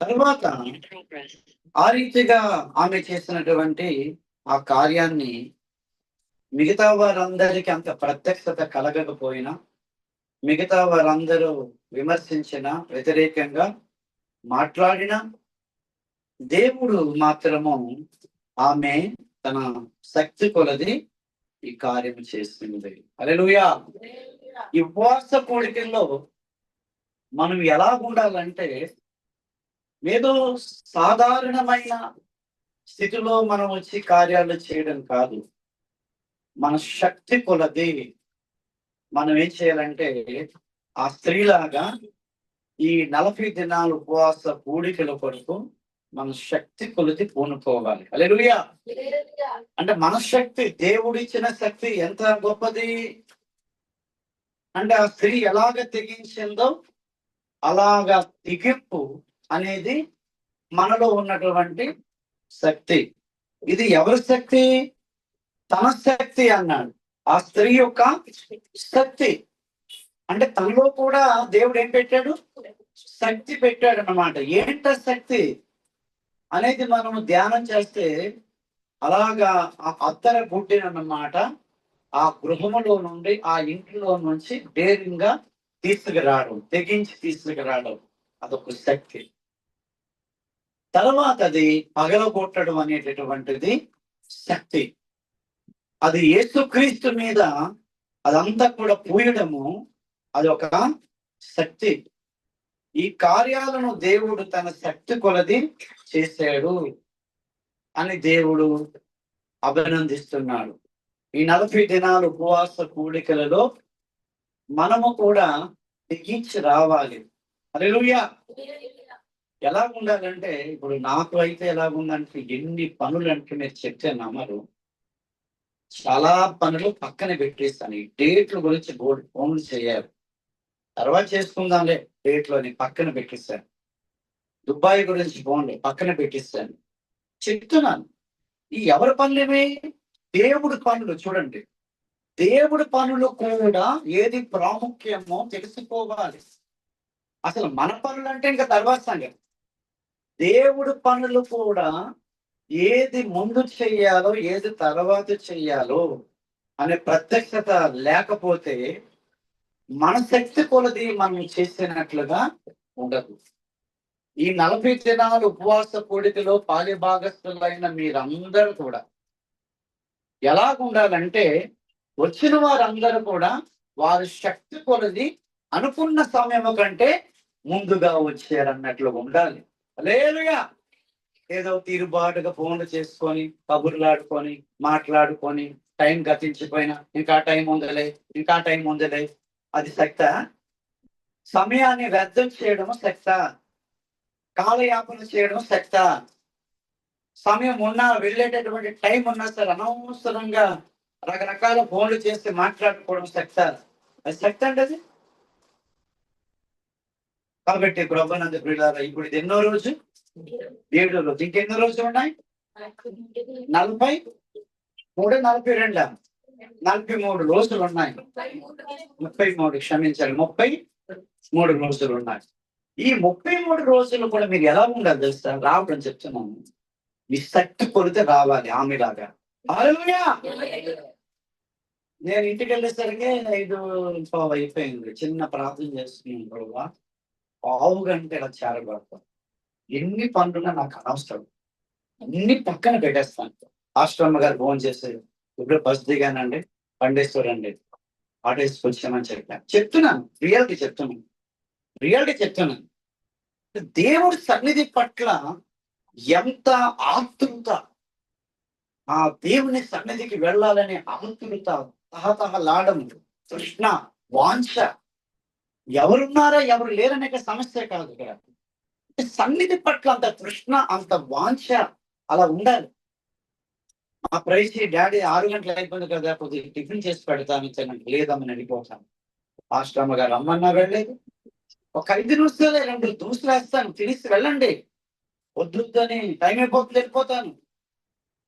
తర్వాత ఆ రీతిగా ఆమె చేసినటువంటి ఆ కార్యాన్ని మిగతా వారందరికీ అంత ప్రత్యక్షత కలగకపోయినా, మిగతా వారందరూ విమర్శించిన, వ్యతిరేకంగా మాట్లాడిన, దేవుడు మాత్రము ఆమె తన శక్తి కొలది ఈ కార్యం చేస్తుంది. హల్లెలూయా. ఈ ఉపవాస కోడికల్లో మనం ఎలా ఉండాలంటే, ఏదో సాధారణమైన స్థితిలో మనం వచ్చి కార్యాలు చేయడం కాదు. మన శక్తి కొలది మనం ఏం చేయాలంటే, ఆ స్త్రీలాగా ఈ 40 దినాలు ఉపవాస కూడికల కొరకు మన శక్తి కొలది పూనుకోవాలి. హల్లెలూయా. అంటే మన శక్తి, దేవుడిచ్చిన శక్తి ఎంత గొప్పది అంటే, ఆ స్త్రీ ఎలాగ తెగించిందో అలాగా తెగింపు అనేది మనలో ఉన్నటువంటి శక్తి. ఇది ఎవరి శక్తి? తన శక్తి అన్నాడు. ఆ స్త్రీ యొక్క శక్తి. అంటే తనలో కూడా దేవుడు ఏం పెట్టాడు? శక్తి పెట్టాడు అన్నమాట. ఏంట శక్తి అనేది మనం ధ్యానం చేస్తే, అలాగా ఆ అత్తర గుడ్డినన్నమాట ఆ గృహములో నుండి, ఆ ఇంటిలో నుంచి ధైర్యంగా తీసుకురావడం, తెగించి తీసుకురావడం, అదొక శక్తి. తర్వాత అది పగలగొట్టడం అనేటటువంటిది శక్తి. అది యేసుక్రీస్తు మీద అదంతా కూడా పూయడము, అదొక శక్తి. ఈ కార్యాలను దేవుడు తన శక్తి కొలది చేశాడు అని దేవుడు అభినందిస్తున్నాడు. ఈ 40 దినాలు ఉపవాస కూడికలలో మనము కూడా తెగించి రావాలి. హల్లెలూయా. ఎలా ఉండాలంటే, ఇప్పుడు నాకు అయితే ఎలా ఉందంటే, ఎన్ని పనులు అంటే మీరు చెప్తే నమ్మరు. చాలా పనులు పక్కన పెట్టేస్తాను. ఈ డేట్ల గురించి బోర్డు ఫోన్లు చేయాలి, తర్వాత చేసుకుందాంలే డేట్లు అని పక్కన పెట్టేస్తాను. దుబాయ్ గురించి ఫోన్లు పక్కన పెట్టేస్తాను. చెప్తున్నాను, ఈ ఎవరి పనులేవి? దేవుడి పనులు. చూడండి, దేవుడి పనులు కూడా ఏది ప్రాముఖ్యమో తెలుసుకోవాలి. అసలు మన పనులు అంటే ఇంకా తర్వాత సంగతి. దేవుడి పనులు కూడా ఏది ముందు చెయ్యాలో, ఏది తర్వాత చెయ్యాలో అనే ప్రత్యక్షత లేకపోతే మన శక్తి కొలది మనం చేసినట్లుగా ఉండదు. ఈ 40 దినాలు ఉపవాస కోడికలో పాలిభాగస్తులైన మీరందరూ కూడా ఎలాగ ఉండాలంటే, వచ్చిన వారందరూ కూడా వారి శక్తి కొలది అనుకున్న సమయం కంటే ముందుగా వచ్చారన్నట్లు ఉండాలి. హల్లెలూయా. ఏదో తీరుబాటుగా ఫోన్లు చేసుకొని, కబుర్లాడుకొని, మాట్లాడుకొని, టైం గతించిపోయినా ఇంకా టైం ఉందలే, ఇంకా టైం ఉందలే, అది శక్త? సమయాన్ని వ్యర్థం చేయడం శక్త? కాలయాపన చేయడం శక్త? సమయం ఉన్నా, వెళ్ళేటటువంటి టైం ఉన్నా సరే అనవసరంగా రకరకాల ఫోన్లు చేసి మాట్లాడుకోవడం శక్త? అది శక్తి అండి అది. కాబట్టి ప్రభునందు ప్రియులారా, ఇప్పుడు ఇది ఎన్నో రోజు? 7వ రోజు. ఇంకెన్నో రోజులు ఉన్నాయి? 43, 42, 43 రోజులు ఉన్నాయి. 33, క్షమించాలి, 33 రోజులు ఉన్నాయి. ఈ 33 రోజులు కూడా మీరు ఎలా ఉండాలి తెలుసా? రావడం చెప్తున్నాను, మీ శక్తి కొలితే రావాలి ఆమెలాగా. హల్లెలూయా. నేను ఇంటికి వెళ్ళేసరికి 5:15 అయిపోయింది. చిన్న ప్రార్థన చేస్తున్నాను, ప్రభువా 1/2 గంట ఇలా చేరబడతాను. ఎన్ని పనులున్నా నాకు అనవసరం, అన్ని పక్కన పెట్టేస్తాను. ఆశ్రమ గారు ఫోన్ చేశారు, ఇప్పుడు బస్ దిగానండి, పండేశ్వరండి, ఆటో వేసుకొచ్చామని చెప్తున్నాను. రియాలిటీ చెప్తున్నాను. దేవుడి సన్నిధి పట్ల ఎంత ఆతృత, ఆ దేవుని సన్నిధికి వెళ్ళాలనే ఆతృత, తహతహలాడము, తృష్ణ, వాంఛ. ఎవరున్నారా ఎవరు లేరనే సమస్య కాదు ఇక్కడ. సన్నిధి పట్ల అంత తృష్ణ, అంత వాంఛ అలా ఉండాలి. మా ప్రైసి డాడీ 6 గంటలు అయిపోయింది కదా, కొద్దిగా టిఫిన్ చేసి పెడతాను, లేదమ్మని వెళ్ళిపోతాను. ఆశ్రమ గారు అమ్మన్నా వెళ్ళలేదు. ఒక 5 నిమిషాలే 2 దూసులు వేస్తాను, తినేసి వెళ్ళండి, వద్దని టైం అయిపోతుంది వెళ్ళిపోతాను.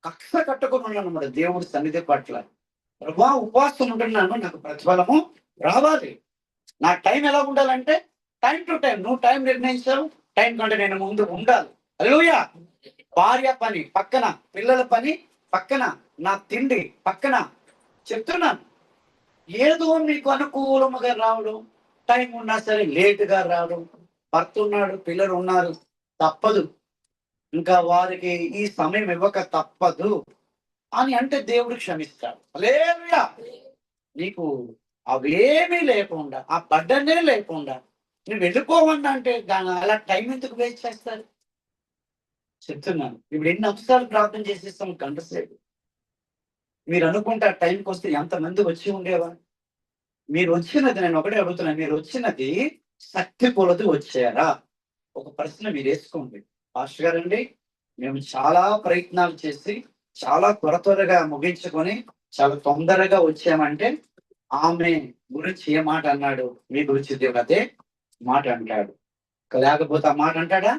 కక్ష కట్టుకుని ఉన్నాను మరి దేవుడి సన్నిధి పట్ల. ప్రభా ఉపవాసం ఉంటున్నాను, నాకు ప్రతిఫలము రావాలి. నా టైం ఎలా ఉండాలంటే టైం టు టైం. నువ్వు టైం నిర్ణయించావు, టైం కంటే నేను ముందు ఉండాలి. హల్లెలూయా. భార్య పని పక్కన, పిల్లల పని పక్కన, నా తిండి పక్కన. చెప్తున్నాను, ఏదో మీకు అనుకూలముగా రావడం, టైం ఉన్నా సరే లేటుగా రావడం. భర్త ఉన్నాడు, పిల్లలు ఉన్నారు, తప్పదు, ఇంకా వారికి ఈ సమయం ఇవ్వక తప్పదు అని అంటే దేవుడు క్షమిస్తాడు. హల్లెలూయా. నీకు అవేమీ లేకుండా, ఆ బడ్డనే లేకుండా నువ్వు వెళ్ళిపోవన్నా అంటే దాని అలా టైం ఎందుకు వేస్ట్ చేస్తారు? చెప్తున్నాను, ఇప్పుడు ఎన్ని అంశాలు ప్రార్థన చేసేస్తాం గంట సేపు. మీరు అనుకుంటే ఆ టైంకి వస్తే ఎంతమంది వచ్చి ఉండేవారు? మీరు వచ్చినది, నేను ఒకటే అడుగుతున్నాను, మీరు వచ్చినది శక్తి కొలది వచ్చారా? ఒక ప్రశ్న మీరు వేసుకోండి. పాస్టర్ గారండి, మేము చాలా ప్రయత్నాలు చేసి చాలా త్వరగా ముగించుకొని చాలా తొందరగా వచ్చామంటే ఆమె గురించి ఏ మాట అన్నాడు, మీ గురించి దేవుడు అదే మాట అంటాడు. లేకపోతే ఆ మాట అంటాడా?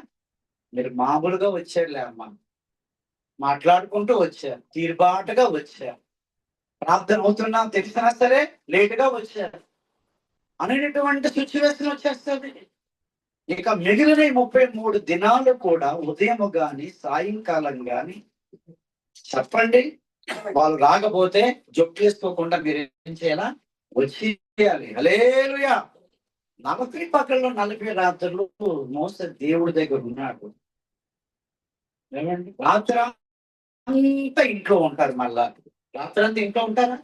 మీరు మామూలుగా వచ్చారులే అమ్మ, మాట్లాడుకుంటూ వచ్చారు, తీరుబాటుగా వచ్చారు, ప్రార్థన అవుతున్నా తెలిసినా సరే లేటుగా వచ్చారు అనేటటువంటి సిచ్యువేషన్ వచ్చేస్తుంది. ఇక మిగిలిన 33 దినాలు కూడా ఉదయం గాని సాయంకాలం గాని చెప్పండి, వాళ్ళు రాకపోతే జొక్కేసుకోకుండా మీరు ఏం చేయాలా? వచ్చేయాలి. హల్లెలూయా. 40 పగళ్ళు 40 రాత్రులు మోసే దేవుడి దగ్గర ఉన్నాడు. ఏమండి, రాత్రి అంతా ఇంట్లో ఉంటారు. మళ్ళా రాత్రంతా ఇంట్లో ఉంటారా?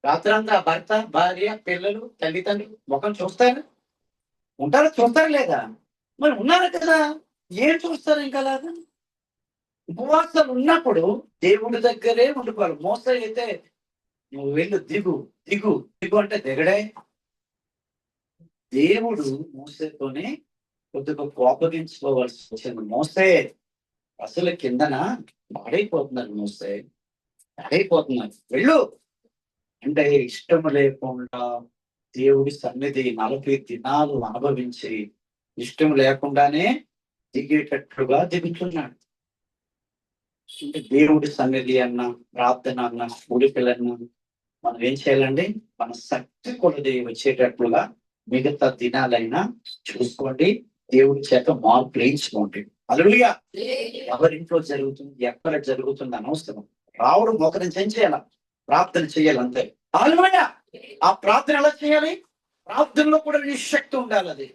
రాత్రంతా భర్త, భార్య, పిల్లలు, తల్లిదండ్రులు ముఖం చూస్తారా? ఉంటారా? చూస్తారా లేదా? మరి ఉన్నారు కదా, ఏం చూస్తారు ఇంకా అలాగా? ఉపవాసాలు ఉన్నప్పుడు దేవుడి దగ్గరే ఉండిపోవాలి. మోస అయితే నువ్వు వెళ్ళు, దిగు దిగు దిగు అంటే దిగడే. దేవుడు మోసేతోనే కొద్దిగా కోపగించుకోవాల్సి వచ్చింది. మోసే అసలు కిందన పాడైపోతున్నారు, మోసే పాడైపోతున్నారు, వెళ్ళు అంటే ఇష్టం లేకుండా దేవుడి సన్నిధి 40 దినాలు అనుభవించి ఇష్టం లేకుండానే దిగేటట్లుగా దిగుతున్నాడు. అంటే దేవుడి సన్నిధి అన్న, ప్రార్థన అన్న, కూడికలన్నా మనం ఏం చేయాలండి? మన శక్తి కొలది వచ్చేటట్లుగా మిగతా దినాలైనా చూసుకోండి, దేవుడి చేత మార్పు వేయించుకోండి. హల్లెలూయా. ఎవరింట్లో జరుగుతుంది, ఎక్కడ జరుగుతుంది అనవసరం. రావడం ఒకరిని ఏం చేయాల? ప్రార్థన చేయాలి, అంతే. హల్లెలూయా. ఆ ప్రార్థన ఎలా చేయాలి? ప్రార్థనలో కూడా నీ శక్తి ఉండాలి. అది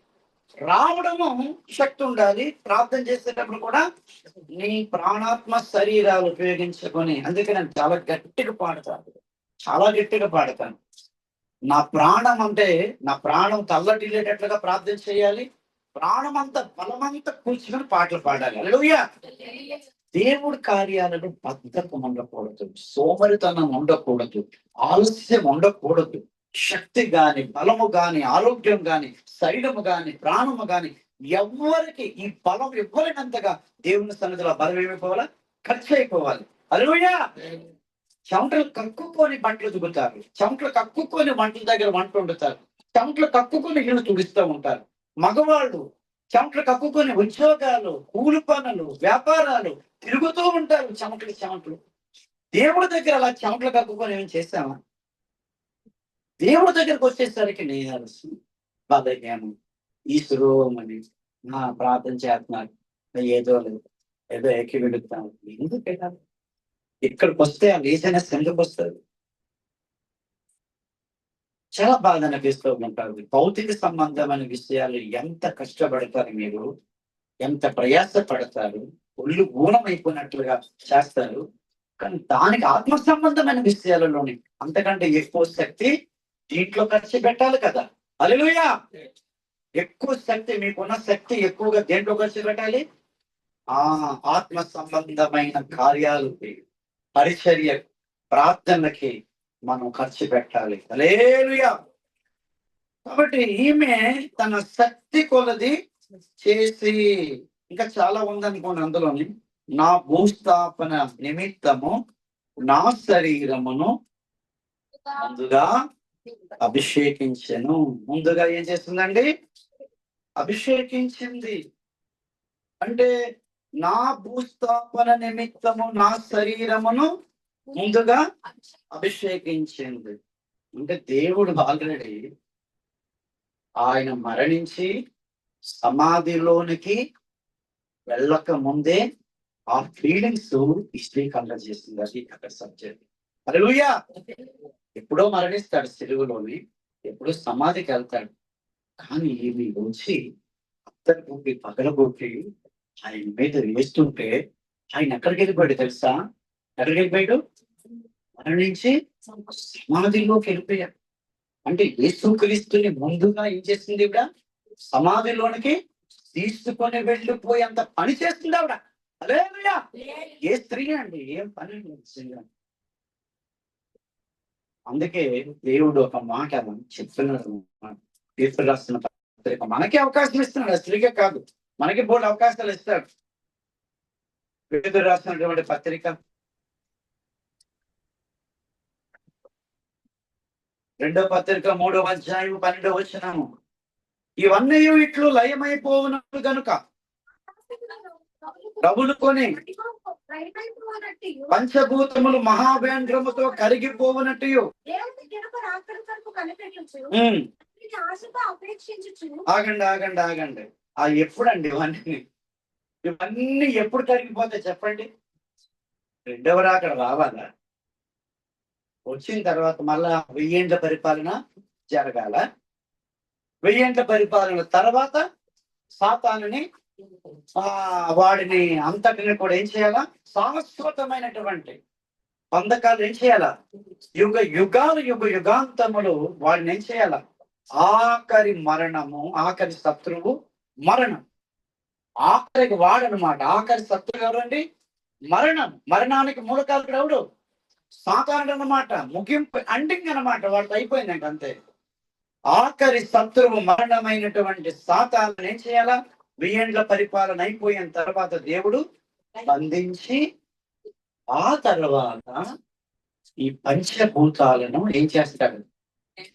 రావడము శక్తి ఉండాలి. ప్రార్థన చేసేటప్పుడు కూడా నీ ప్రాణాత్మ శరీరాలు ఉపయోగించుకొని, అందుకే నేను చాలా గట్టిగా పాడతాను, చాలా గట్టిగా పాడతాను. నా ప్రాణం అంటే, నా ప్రాణం తల్లడిల్లేటట్లుగా ప్రార్థన చేయాలి. ప్రాణం అంతా బలమంతా కూర్చుని పాటలు పాడాలి. హల్లెలూయా. దేవుడి కార్యాలను బద్ధకం ఉండకూడదు, సోమరితనం ఉండకూడదు, ఆలస్యం ఉండకూడదు. శక్తి గాని, బలము గాని, ఆరోగ్యం గాని, శరీరము గాని, ప్రాణము గాని ఎవరికి ఈ బలం ఇవ్వలేనంతగా దేవుని సన్నిధిలో బలం ఏమైపోవాలా? ఖర్చు అయిపోవాలి. హల్లెలూయా. చెమటలు కక్కుకొని బట్టలు దుగుతారు, చెమటలు కక్కుకొని వంటల దగ్గర వంట వండుతారు, చెమటలు కక్కుకొని ఇల్లు తుడుస్తూ ఉంటారు. మగవాళ్ళు చెమటలు కక్కుకొని ఉద్యోగాలు, కూలి పనులు, వ్యాపారాలు తిరుగుతూ ఉంటారు, చెమటలు. దేవుడి దగ్గర అలా చెమటలు కక్కుకొని ఏం చేస్తామా? దేవుడి దగ్గరకు వచ్చేసరికి నీరసం, బలహీనం, ఈశ్వరోమని ప్రార్థన చేస్తున్నారు, ఏదో లేదు, ఏదో ఎక్కి వెళుతాను. ఎందుకు ఇక్కడికి వస్తే ఆ లేజినెస్ ఎందుకు వస్తుంది? చాలా బాధ అనిపిస్తూ ఉంటారు. భౌతిక సంబంధమైన విషయాలు ఎంత కష్టపడతారు మీరు, ఎంత ప్రయాస పడతారు, ఒళ్ళు ఊనమైపోయినట్లుగా చేస్తారు. కానీ దానికి ఆత్మ సంబంధమైన విషయాలలోని అంతకంటే ఎక్కువ శక్తి దీంట్లో ఖర్చు పెట్టాలి కదా. హల్లెలూయా. ఎక్కువ శక్తి, మీకున్న శక్తి ఎక్కువగా దేంట్లో ఖర్చు పెట్టాలి? ఆ ఆత్మ సంబంధమైన కార్యాలకి, పరిచర్య, ప్రార్థనకి మనం ఖర్చు పెట్టాలి. హల్లెలూయా. కాబట్టి ఈమె తన శక్తి కొలది చేసి, ఇంకా చాలా ఉందనుకోండి అందులోని, నా భూస్థాపన నిమిత్తము నా శరీరమును ముందుగా అభిషేకించెను. ముందుగా ఏం చేస్తుందండి? అభిషేకించింది. అంటే నా భూస్థాపన నిమిత్తము నా శరీరమును ముందుగా అభిషేకించింది. అంటే దేవుడు ఆల్రెడీ ఆయన మరణించి సమాధిలోనికి వెళ్ళక ముందే ఆ ఫీలింగ్స్ హిస్టరీ కలర్ చేస్తుంది. అది అక్కడ సబ్జెక్ట్. హల్లెలూయా. ఎప్పుడో మరణిస్తాడు సిలువలోని, ఎప్పుడో సమాధికి వెళ్తాడు. కానీ ఈమె వచ్చి అత్తరు పగలగొట్టి ఆయన మీద వేస్తుంటే ఆయన ఎక్కడికి వెళ్ళిపోయాడు తెలుసా? ఎక్కడికి వెళ్ళిపోయాడు? మరణించి సమాధిలోకి వెళ్ళిపోయాడు. అంటే యేసుక్రీస్తుని ముందుగా ఏం చేస్తుంది ఇవిడ? సమాధిలోనికి తీసుకొని వెళ్ళిపోయేంత పని చేస్తుంది ఆవిడ. హల్లెలూయా. ఏ స్త్రీ అండి, ఏం పని లేదు. అందుకే దేవుడు ఒక మాట చెప్తున్నాడు. తీర్పు రాస్తున్న పత్రిక మనకి అవకాశం ఇస్తున్నాడు, ఆ స్త్రీకే కాదు, మనకి బోర్డు అవకాశాలు ఇస్తాడు. పేతురు రాసినటువంటి పత్రిక 2వ పత్రిక 3వ అధ్యాయం 12వ వచనము. ఇవన్నీ ఇట్లు లయమైపోవునట్లు గనుక ప్రభులు కొని పంచభూతములు మహావేంద్రముతో కరిగిపోవునట్టు. ఆగండి ఆగండి ఆగండి. ఎప్పుడండి ఇవన్నీ ఎప్పుడు కరిగిపోతాయి చెప్పండి? రెండవ రాకడ రావాలా? వచ్చిన తర్వాత మళ్ళా 1000 ఏండ్ల పరిపాలన జరగాల. 1000 ఏండ్ల పరిపాలన తర్వాత సాతానుని వాడిని అంతటిని కూడా ఏం చేయాలా? శాశ్వతమైనటువంటి బంధకాలు ఏం చేయాలా? యుగాంతములు వాడిని ఏం చేయాలా? ఆఖరి మరణము, ఆఖరి శత్రువు మరణం. ఆఖరికి వాడనమాట. ఆఖరి శత్రువు ఎవరండి? మరణం. మరణానికి మూలకారకుడు ఎవడు? సాతానుడు అన్నమాట. ముగింపు, అండింగ్ అన్నమాట. వాడికి అయిపోయిందండి అంతే. ఆఖరి శత్రువు మరణమైనటువంటి సాతాను ఏం చేయాలా? 1000 ఏండ్ల పరిపాలన అయిపోయిన తర్వాత దేవుడు బంధించి ఆ తర్వాత ఈ పంచభూతాలను ఏం చేస్తాడు?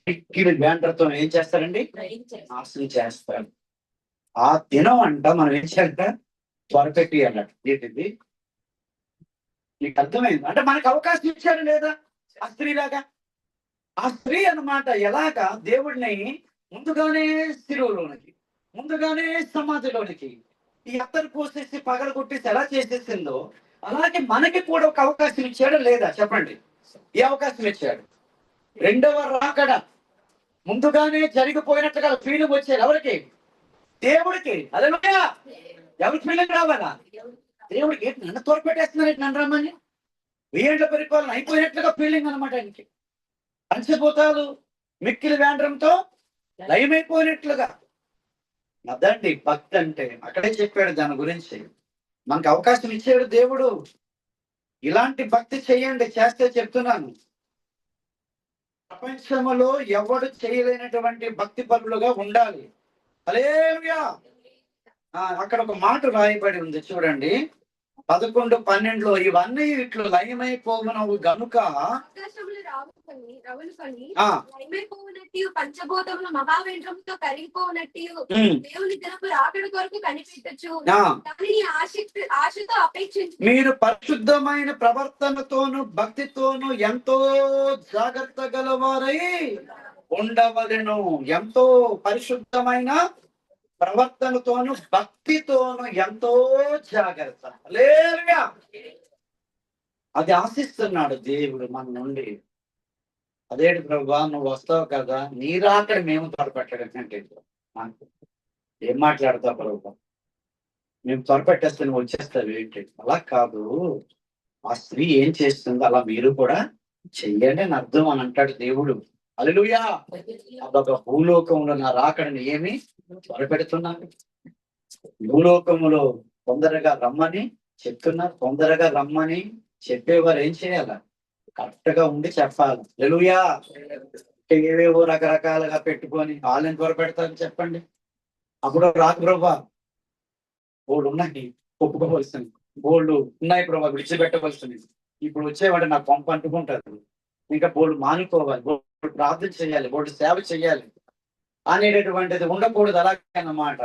కిక్కిడి బ్యాండర్తో ఏం చేస్తారండి? నాశనం చేస్తాడు. ఆ దినం అంట మనం ఏం చేయాలంట? త్వరపెట్టి అన్నట్టు. ఏంటిది? నీకు అర్థమైంది అంటే మనకు అవకాశం ఇచ్చాడు లేదా? ఆ స్త్రీలాగా. ఆ స్త్రీ అన్నమాట ఎలాగా దేవుడిని ముందుగానే సిలువలోనికి, ముందుగానే సమాధిలోనికి ఈ అత్తరు పోసేసి పగల కొట్టేసి ఎలా చేసేసిందో అలాగే మనకి కూడా ఒక అవకాశం ఇచ్చాడు లేదా? చెప్పండి. ఏ అవకాశం ఇచ్చాడు? రెండవ రాకడ ముందుగానే జరిగిపోయినట్లుగా ఫీలింగ్ వచ్చేది ఎవరికి? దేవుడికి. హల్లెలూయా. ఎవరికి ఫీలింగ్ రావాలా? దేవుడికి. నన్ను తోడుపెట్టేస్తున్నారు, నన్ను రమ్మని. 1000 ఏండ్ల పరిపాలన అయిపోయినట్లుగా ఫీలింగ్ అనమాట ఆయనకి. పంచభూతాలు మిక్కిలి వేండ్రంతో లయమైపోయినట్లుగా. అదండి భక్తి అంటే. అక్కడే చెప్పాడు దాని గురించి. మనకు అవకాశం ఇచ్చాడు దేవుడు. ఇలాంటి భక్తి చేయండి. చేస్తే చెప్తున్నాను, ప్రపంచంలో ఎవడు చేయలేనటువంటి భక్తి పరులుగా ఉండాలి. హల్లెలూయా. అక్కడ ఒక మాట రాయబడి ఉంది చూడండి, 11:12లో ఇవన్నీ ఇట్లు లయమైపోవునవు గనుక పంచభూతములు మహావేంద్రముతో కరిగిపోనట్టు దేవుని దినపు రాకడ కొరకు కనిపెట్టచ్చు. ఆశతో అపేక్షించు. మీరు పరిశుద్ధమైన ప్రవర్తనతోను భక్తితోను ఎంతో జాగ్రత్త గలవారై ఉండవలెను. ఎంతో పరిశుద్ధమైన ప్రవర్తనతోను భక్తితోను ఎంతో జాగ్రత్త. హల్లెలూయా. అది ఆశిస్తున్నాడు దేవుడు మన నుండి. అదేంటి ప్రభువా నువ్వు వస్తావు కదా, నీ రాకడ మేము త్వరపెట్టడం అంటే ఏం మాట్లాడతావు ప్రభువా? మేము త్వరపెట్టేస్తే నువ్వు వచ్చేస్తావు ఏంటి? అలా కాదు, ఆ స్త్రీ ఏం చేస్తుందో అలా మీరు కూడా చెయ్యండి అని అర్థం అని అంటాడు దేవుడు. హల్లెలూయా. అదొక భూలోకంలో నా రాకడని ఏమి త్వరపెడుతున్నాను. భూలోకములో తొందరగా రమ్మని చెప్తున్నారు. తొందరగా రమ్మని చెప్పేవారు ఏం చేయాల? కరెక్ట్ గా ఉండి చెప్పాలి. హల్లెలూయా. ఏవేవో రకరకాలుగా పెట్టుకొని వాళ్ళని త్వరపెడతారని చెప్పండి. అప్పుడు రాకు ప్రభా, బోల్డ్ ఉన్నాయి ఒప్పుకోవలసింది, బోల్డ్ ఉన్నాయి ప్రభా విడిచిపెట్టవలసింది. ఇప్పుడు వచ్చేవాడు నాకు పంప అంటుకుంటారు. ఇంకా బోల్డ్ మానుకోవాలి, బోల్డ్ ప్రార్థన చేయాలి, బోల్డ్ సేవ చేయాలి అనేటటువంటిది ఉండకూడదు. అలాగే అన్నమాట.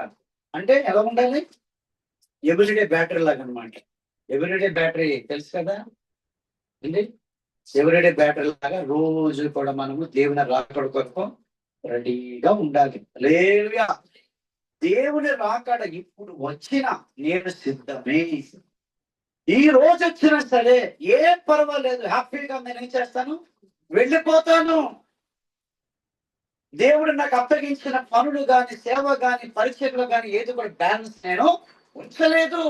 అంటే ఎలా ఉండాలి? ఎవ్రీడే బ్యాటరీ లాగా అనమాట. ఎవ్రీడే బ్యాటరీ తెలుసు కదా అండి. ఎవ్రీడే బ్యాటరీ లాగా రోజు కూడా మనము దేవుని రాకడ కొరకు రెడీగా ఉండాలి. హల్లెలూయా. దేవుని రాకడ ఇప్పుడు వచ్చినా నేను సిద్ధమే. ఈ రోజు వచ్చినా సరే ఏం పర్వాలేదు, హ్యాపీగా నేను ఏం చేస్తాను, వెళ్ళిపోతాను. దేవుడు నాకు అప్పగించిన పనులు గాని, సేవ గాని, పరిచయలు గాని ఏది కూడా బ్యాలెన్స్ నేను ఉంచలేదు.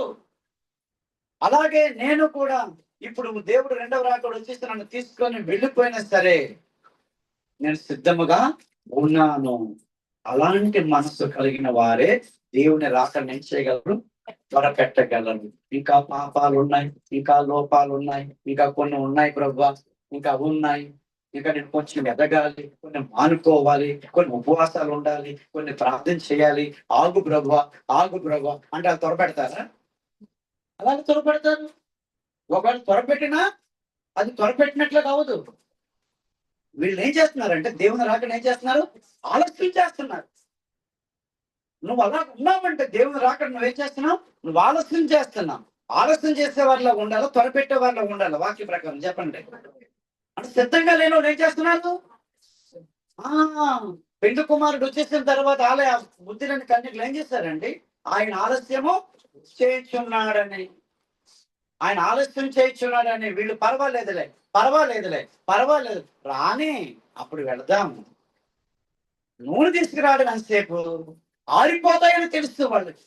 అలాగే నేను కూడా ఇప్పుడు దేవుడు రెండవ రాకడ వచ్చేసి నన్ను తీసుకొని వెళ్ళిపోయినా సరే నేను సిద్ధముగా ఉన్నాను. అలాంటి మనసు కలిగిన వారే దేవుని రాకడ ఏం చేయగలరు, త్వరపెట్టగలరు. ఇంకా పాపాలు ఉన్నాయి, ఇంకా లోపాలు ఉన్నాయి, ఇంకా కొన్ని ఉన్నాయి ప్రభువా, ఇంకా ఉన్నాయి, ఇంకా నేను కొంచెం ఎదగాలి, కొన్ని మానుకోవాలి, కొన్ని ఉపవాసాలు ఉండాలి, కొన్ని ప్రార్థన చేయాలి. ఆగు ప్రభువా, ఆగు ప్రభువా అంటే అది త్వరపెడతారా? అలాగే త్వరపెడతారు. ఒకవేళ త్వరపెట్టినా అది త్వరపెట్టినట్లు కావదు. వీళ్ళు ఏం చేస్తున్నారంటే దేవుని రాకడ ఏం చేస్తున్నారు, ఆలస్యం చేస్తున్నారు. నువ్వు అలా ఉన్నావంటే దేవుని రాకడ నువ్వేం చేస్తున్నావు, నువ్వు ఆలస్యం చేస్తున్నావు. ఆలస్యం చేసే వాళ్ళ ఉండాలి, త్వరపెట్టే వాళ్ళ ఉండాలి. వాక్య ప్రకారం చెప్పండి. అంటే సిద్ధంగా లేని వాళ్ళు ఏం చేస్తున్నారు, పెండు కుమారుడు వచ్చేసిన తర్వాత ఆలయ బుద్ధిని కన్యకులు ఏం చేశారండి, ఆయన ఆలస్యము చేయించున్నాడని, ఆయన ఆలస్యం చేయించున్నాడని వీళ్ళు పర్వాలేదులే పర్వాలేదు రాని అప్పుడు వెళదాము. నూనె తీసుకురావడం అంతసేపు ఆరిపోతాయని తెలుసు, వాళ్ళకి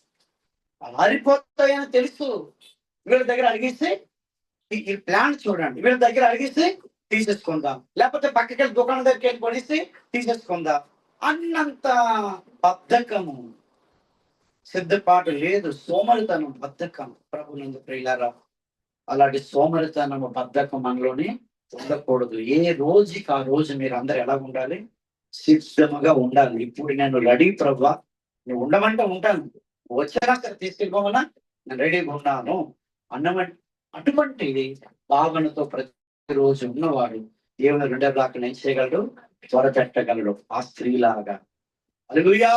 ఆరిపోతాయని తెలుసు. వీళ్ళ దగ్గర అడిగిస్తే ఈ ప్లాన్ చూడండి, వీళ్ళ దగ్గర అడిగిస్తే తీసేసుకుందాం, లేకపోతే పక్కకి వెళ్ళి దుకాణం దగ్గరికి వెళ్ళి కొనిస్తే తీసేసుకుందాం అన్నంత బద్ధకము, సిద్ధపాటు లేదు, సోమరితనం, బద్ధకం. ప్రభునందు ప్రియులారా, అలాంటి సోమరితనము, బద్ధకం మనలోనే ఉండకూడదు. ఏ రోజుకి ఆ రోజు మీరు అందరు ఎలా ఉండాలి, సిద్ధముగా ఉండాలి. ఇప్పుడు నేను రెడీ ప్రభువా, నువ్వు ఉండమంటే ఉంటాను, వచ్చాక తీసుకెళ్ళిపోమన్నా నేను రెడీగా ఉన్నాను అన్నమాట. అటువంటి భావనతో ప్రతిరోజు ఉన్నవాడు దేవుని రెండవ రాకడ ఏం చేయగలడు, త్వరపెట్టగలడు. ఆ స్త్రీలాగా. హల్లెలూయా.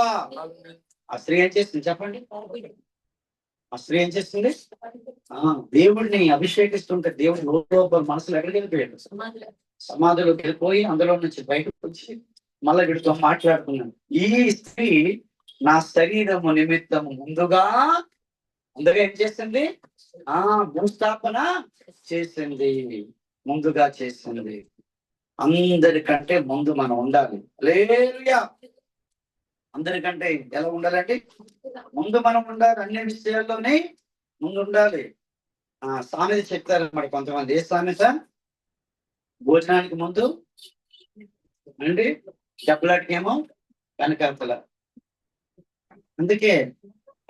ఆ స్త్రీ ఏం చేస్తుంది చెప్పండి, ఆ స్త్రీ ఏం చేస్తుంది, దేవుడిని అభిషేకిస్తుంటే దేవుడి లోపల మనసులో ఎక్కడికి వెళ్ళిపోయాడు, సమాధిలోకి వెళ్ళిపోయి అందులో నుంచి బయటకు వచ్చి మళ్ళీ వీడితో మాట్లాడుతున్నాడు. ఈ స్త్రీ నా శరీరము నిమిత్తము ముందుగా ఏం చేసింది, భూస్థాపన చేసింది, ముందుగా చేసింది. అందరికంటే ముందు మనం ఉండాలి. హల్లెలూయా. అందరికంటే ఎలా ఉండాలంటే ముందు మనం ఉండాలి, అన్ని విషయాల్లోనే ముందు ఉండాలి. సామెత చెప్తారు మరి కొంతమంది. ఏ సామెత, భోజనానికి ముందు అండి, చెప్పలాటికేమో వెనకాతల. అందుకే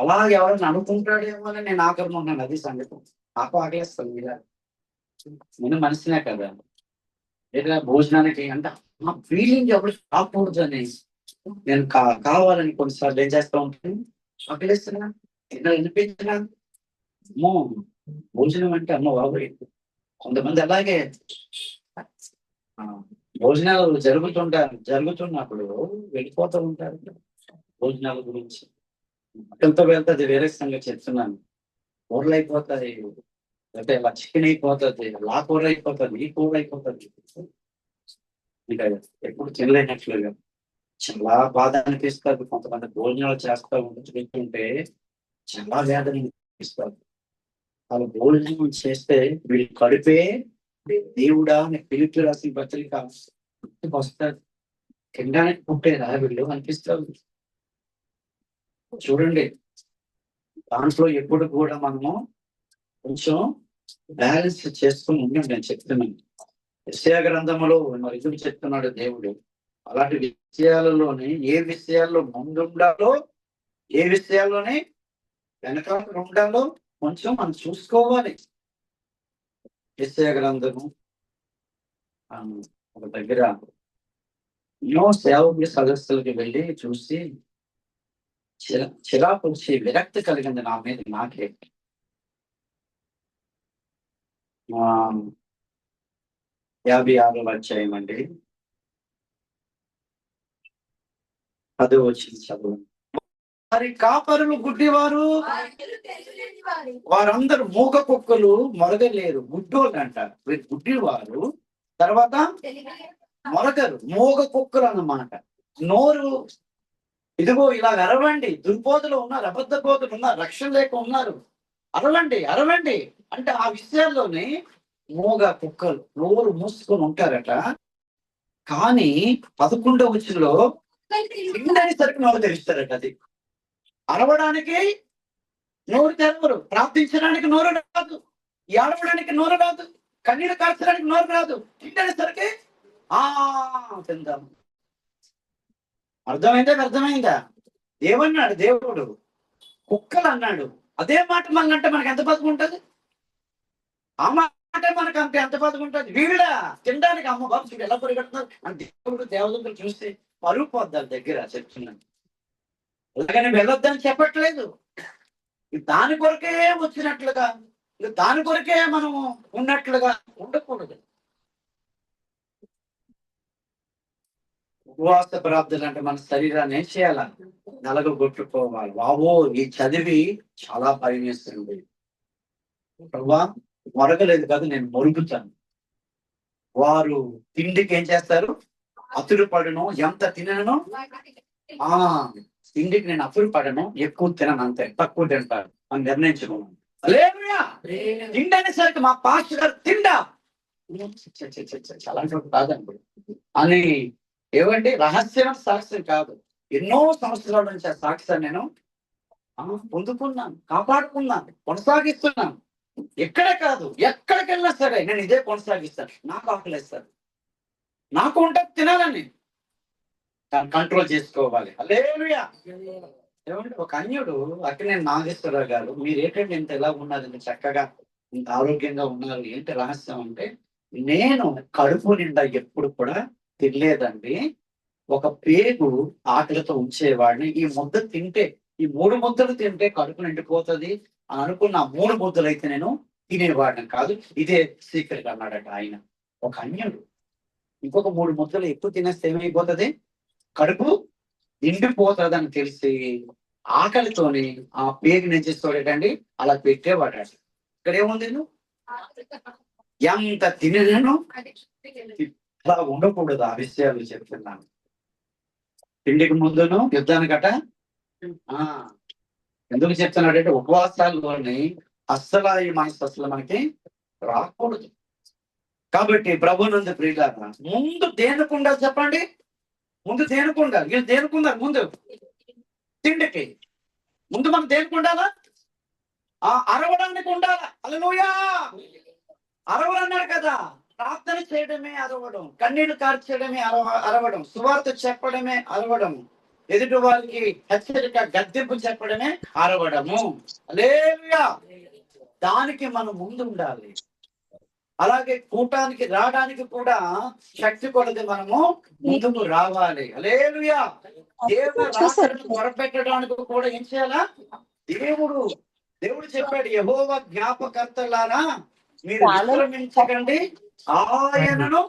అలాగే ఎవరైనా అనుకుంటాడేమో అని నేను ఆకరణ ఉన్నాను, అది సంగతి. నాకు ఆకలిస్తాను ఇలా, నేను మనిషినే కదా. లేదా భోజనానికి అంటే ఆ ఫీలింగ్ ఎవరు రాకూడదు అని నేను కావాలని కొన్నిసార్లు ఏం చేస్తూ ఉంటాను, ఆకలిస్తున్నా వినిపించినా భోజనం అంటే అమ్మ బాబు. కొంతమంది అలాగే భోజనాలు జరుగుతున్నప్పుడు వెళ్ళిపోతూ ఉంటారు. భోజనాల గురించి అక్కలతో వెళ్తుంది, వేరే సంగతి చెప్తున్నాను. కూరలు అయిపోతుంది, అంటే ఇలా చికెన్ అయిపోతుంది, లా కూర అయిపోతుంది, ఈ కూర అయిపోతుంది. ఇంకా ఎప్పుడు తినలేనట్లుగా చాలా బాధ అనిపిస్తుంది. కొంతమంది భోజనాలు చేస్తూ ఉంటుంటే చాలా వేదన అనిపిస్తుంది. వాళ్ళు భోజనం చేస్తే వీళ్ళు కడిపే దేవుడా అని పిలుపు రాసిన పత్రిక వస్తారు. తినడానికి పుట్టేదా వీళ్ళు అనిపిస్తుంది. చూడండి, దాంట్లో ఎప్పుడు కూడా మనము కొంచెం బ్యాలెన్స్ చేస్తూ ఉన్నాం. నేను చెప్తున్నాను, యెషయా గ్రంథములో మరి ఇది చెప్తున్నాడు దేవుడు. అలాంటి విషయాలలోనే ఏ విషయాల్లో ముందుండాలో, ఏ విషయాల్లోనే వెనకాల ఉండాలో కొంచెం మనం చూసుకోవాలి. యెషయా గ్రంథము ఒక దగ్గర ఎన్నో సేవకుల సదస్సులకి వెళ్ళి చూసి చిరాకు వచ్చి విరక్తి కలిగింది నా మీద నాకే. 56వ అధ్యాయం అండి, 10వ వచనం చదువు. వారి కాపరులు గుడ్డివారు, వారందరూ మూగ కుక్కలు, మొరగలేరు. గుడ్డోళ్ళు అంటారు వీరు, గుడ్డివారు. తర్వాత మొరగరు, మూగ కుక్కలు అన్నమాట. నోరు ఇదిగో ఇలా అరవండి, దుర్బోధులు ఉన్నారు, అబద్ధ బోధులు ఉన్నారు, రక్షణ లేక ఉన్నారు, అరవండి అరవండి అంటే ఆ విషయాల్లోనే మూగ కుక్కలు నోరు మూసుకొని ఉంటారట. కానీ 11వ వచనంలో తిండనేసరికి నోరు తెరుస్తారట. అది అరవడానికి నోరు తెరవరు, ప్రార్థించడానికి నోరు రాదు, ఏడవడానికి నోరు రాదు, కన్నీరు కార్చడానికి నోరు రాదు. తిండనేసరికి తిందాము. అర్థమైందా? ఏమన్నాడు దేవుడు? కుక్కలు అన్నాడు. అదే మాట అంటే మనకి ఎంత బతుకు ఉంటుంది? ఆ మాట మనకు అంత ఎంత బతుకు ఉంటుంది? వీళ్ళ తినడానికి అమ్మ బాబు చూడు ఎలా పరిగెడుతున్నారు అని దేవుడు దేవదూతలు చూస్తే పరుగు పోద్దారు దగ్గర చెప్తున్నాను. అలాగని వెళ్ళొద్దని చెప్పట్లేదు. దాని కొరకే వచ్చినట్లుగా, దాని కొరకే మనము ఉన్నట్లుగా ఉండకూడదు. ఉపవాస ప్రార్థన అంటే మన శరీరాన్ని ఏం చేయాల? నలగొట్టుకోవాలి. బాబో ఈ చదివి చాలా భయం వేస్తుంది. ప్రభా మొరగలేదు కాదు, నేను మొరుగుతాను. వారు తిండికి ఏం చేస్తారు? అతులు పడను, ఎంత తినను తిండికి నేను అతులు పడను, ఎక్కువ తినను, అంతే తక్కువ తింటాను అని నిర్ణయించుకున్నాను. తిండి అనేసరికి మా పాస్టర్ గారు తిండా చాలా కాదండి అని ఏమండి రహస్యమైన సాక్ష్యం కాదు. ఎన్నో సంవత్సరాల నుంచి ఆ సాక్ష్యాన్ని నేను పొందుకున్నాను, కాపాడుకున్నాను, కొనసాగిస్తున్నాను. ఎక్కడే కాదు, ఎక్కడికి వెళ్ళినా సరే నేను ఇదే కొనసాగిస్తాను. నాకు ఆకలిస్తాను, నాకు ఉంటుంది తినాలని, కంట్రోల్ చేసుకోవాలి. హల్లెలూయా. ఏమంటే ఒక అన్యుడు అక్కినేని నాగేశ్వరరావు గారు, మీరు ఏంటంటే ఇంత ఎలా ఉన్నారు, ఇంత చక్కగా ఇంత ఆరోగ్యంగా ఉన్నారు, ఏంటి రహస్యం అంటే, నేను కడుపు నిండా ఎప్పుడు కూడా తినలేదండి. ఒక పేగు ఆకలితో ఉంచేవాడిని. ఈ ముద్ద తింటే, ఈ 3 ముద్దలు తింటే కడుపు నిండిపోతుంది అని అనుకున్న 3 ముద్దలు అయితే నేను తినేవాడిని కాదు. ఇదే సీక్రెట్ అన్నాడట ఆయన. ఒక అన్యుడు ఇంకొక 3 ముద్దలు ఎక్కువ తినేస్తే ఏమైపోతుంది? కడుపు నిండిపోతుందని తెలిసి ఆకలితోని ఆ పేగుని ఏం చేస్తాడటండి, అలా పెట్టేవాడు. ఇక్కడ ఏముంది? ఎంత తినను అలా ఉండకూడదు. ఆ విషయాలు చెప్తున్నాను. తిండికి ముందును యుద్ధానికట ఎందుకు చెప్తున్నాడంటే ఉపవాసాల్లోని అస్సలు మనసు అసలు మనకి రాకూడదు. కాబట్టి ప్రభునందు ప్రియులారా, ముందు దేనికుండా చెప్పండి, ముందు దేనికుండాలి? వీళ్ళు దేనికున్నారు? ముందు తిండికి ముందు మనం దేనికుండాలా? అరవడానికి ఉండాలా? హల్లెలూయా. అరవరన్నాడు కదా, ప్రార్థన చేయడమే అరవడం, కన్నీళ్లు కార్చడమే అరవడం, సువార్త చెప్పడమే అరవడం, ఎదుటి వారికి హెచ్చరిక గద్దెంపు చెప్పడమే అరవడము. హల్లెలూయా. దానికి మనం ముందు ఉండాలి. అలాగే కూటానికి రావడానికి కూడా శక్తి కొలది మనము ముందుకు రావాలి. హల్లెలూయా. దేవుడు రాకడను మొరపెట్టడానికి కూడా ఏం చేయాలా? దేవుడు చెప్పాడు, యెహోవా జ్ఞాపకర్తలారా మీరు విశ్రమించకండి, ఆయనను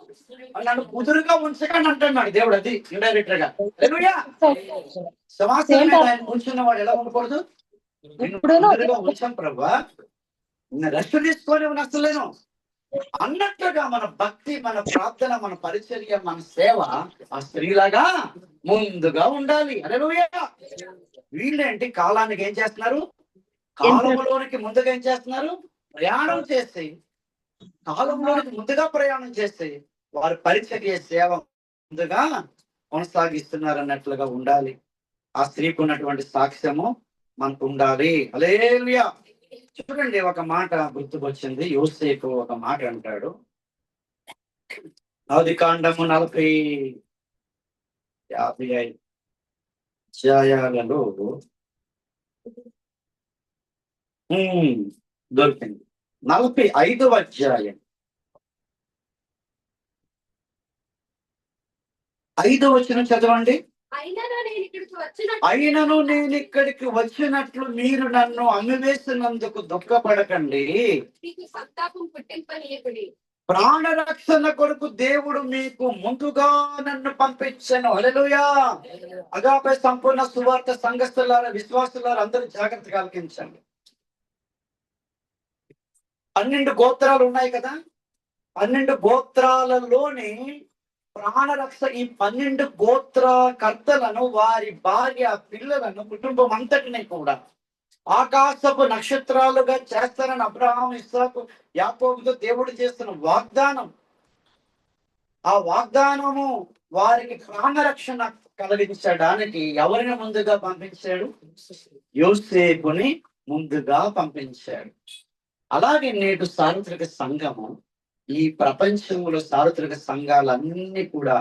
నన్ను కుదురుగా ఉంచకండి అంటున్నాడు దేవుడు. అది ఇండైరెక్ట్ గా. హల్లెలూయా. సమాసనం మీద ఆయన కూర్చున్న వాడు ఎలా ఉండకూడదు? కుదురుగా ఉంచాం ప్రభువా, రెస్ట్ తీసుకొని నచ్చలేను అన్నట్లుగా మన భక్తి, మన ప్రార్థన, మన పరిచర్య, మన సేవ ఆ స్త్రీలాగా ముందుగా ఉండాలి. హల్లెలూయా. వీళ్ళేంటి కాలానికి ఏం చేస్తున్నారు? కాలంలోనికి ముందుగా ఏం చేస్తున్నారు? ప్రయాణం చేసి, కాలంలోనికి ముందుగా ప్రయాణం చేసి వారి పరిచర్య సేవ ముందుగా కొనసాగిస్తున్నారు అన్నట్లుగా ఉండాలి. ఆ స్త్రీకి ఉన్నటువంటి సాక్ష్యము మనకు ఉండాలి. హల్లెలూయా. చూడండి, ఒక మాట గుర్తుకొచ్చింది. యోసేపు ఒక మాట అంటాడు. ఆదికాండము 40-55 అధ్యాయాలలో దొరికింది. 45వ అధ్యాయం 5వ వచనం చదవండి. అయినను నేను ఇక్కడికి వచ్చినట్లు మీరు నన్ను అమ్మివేసినందుకు దుఃఖపడకండి, ప్రాణరక్షణ కొరకు దేవుడు మీకు ముందుగా నన్ను పంపించను. హల్లెలూయా. అగాపే సంపూర్ణ సువార్త సంఘస్థులారా, విశ్వాసులారా అందరూ జాగ్రత్తగా ఆలకించండి. 12 గోత్రాలు ఉన్నాయి కదా. 12 గోత్రాలలోని ప్రాణరక్ష ఈ 12 గోత్ర కర్తలను, వారి భార్య, పిల్లలను, కుటుంబం అంతటిని కూడా ఆకాశపు నక్షత్రాలుగా చేస్తానని అబ్రహాం, ఇస్సాకు, యాకోబుతో దేవుడు చేస్తున్న వాగ్దానం. ఆ వాగ్దానము వారికి ప్రాణరక్షణ కలిగించడానికి ఎవరిని ముందుగా పంపించాడు? యోసేపుని ముందుగా పంపించాడు. అలాగే నేడు సార్వత్రిక సంఘము, ఈ ప్రపంచంలో సార్వత్రిక సంఘాలన్నీ కూడా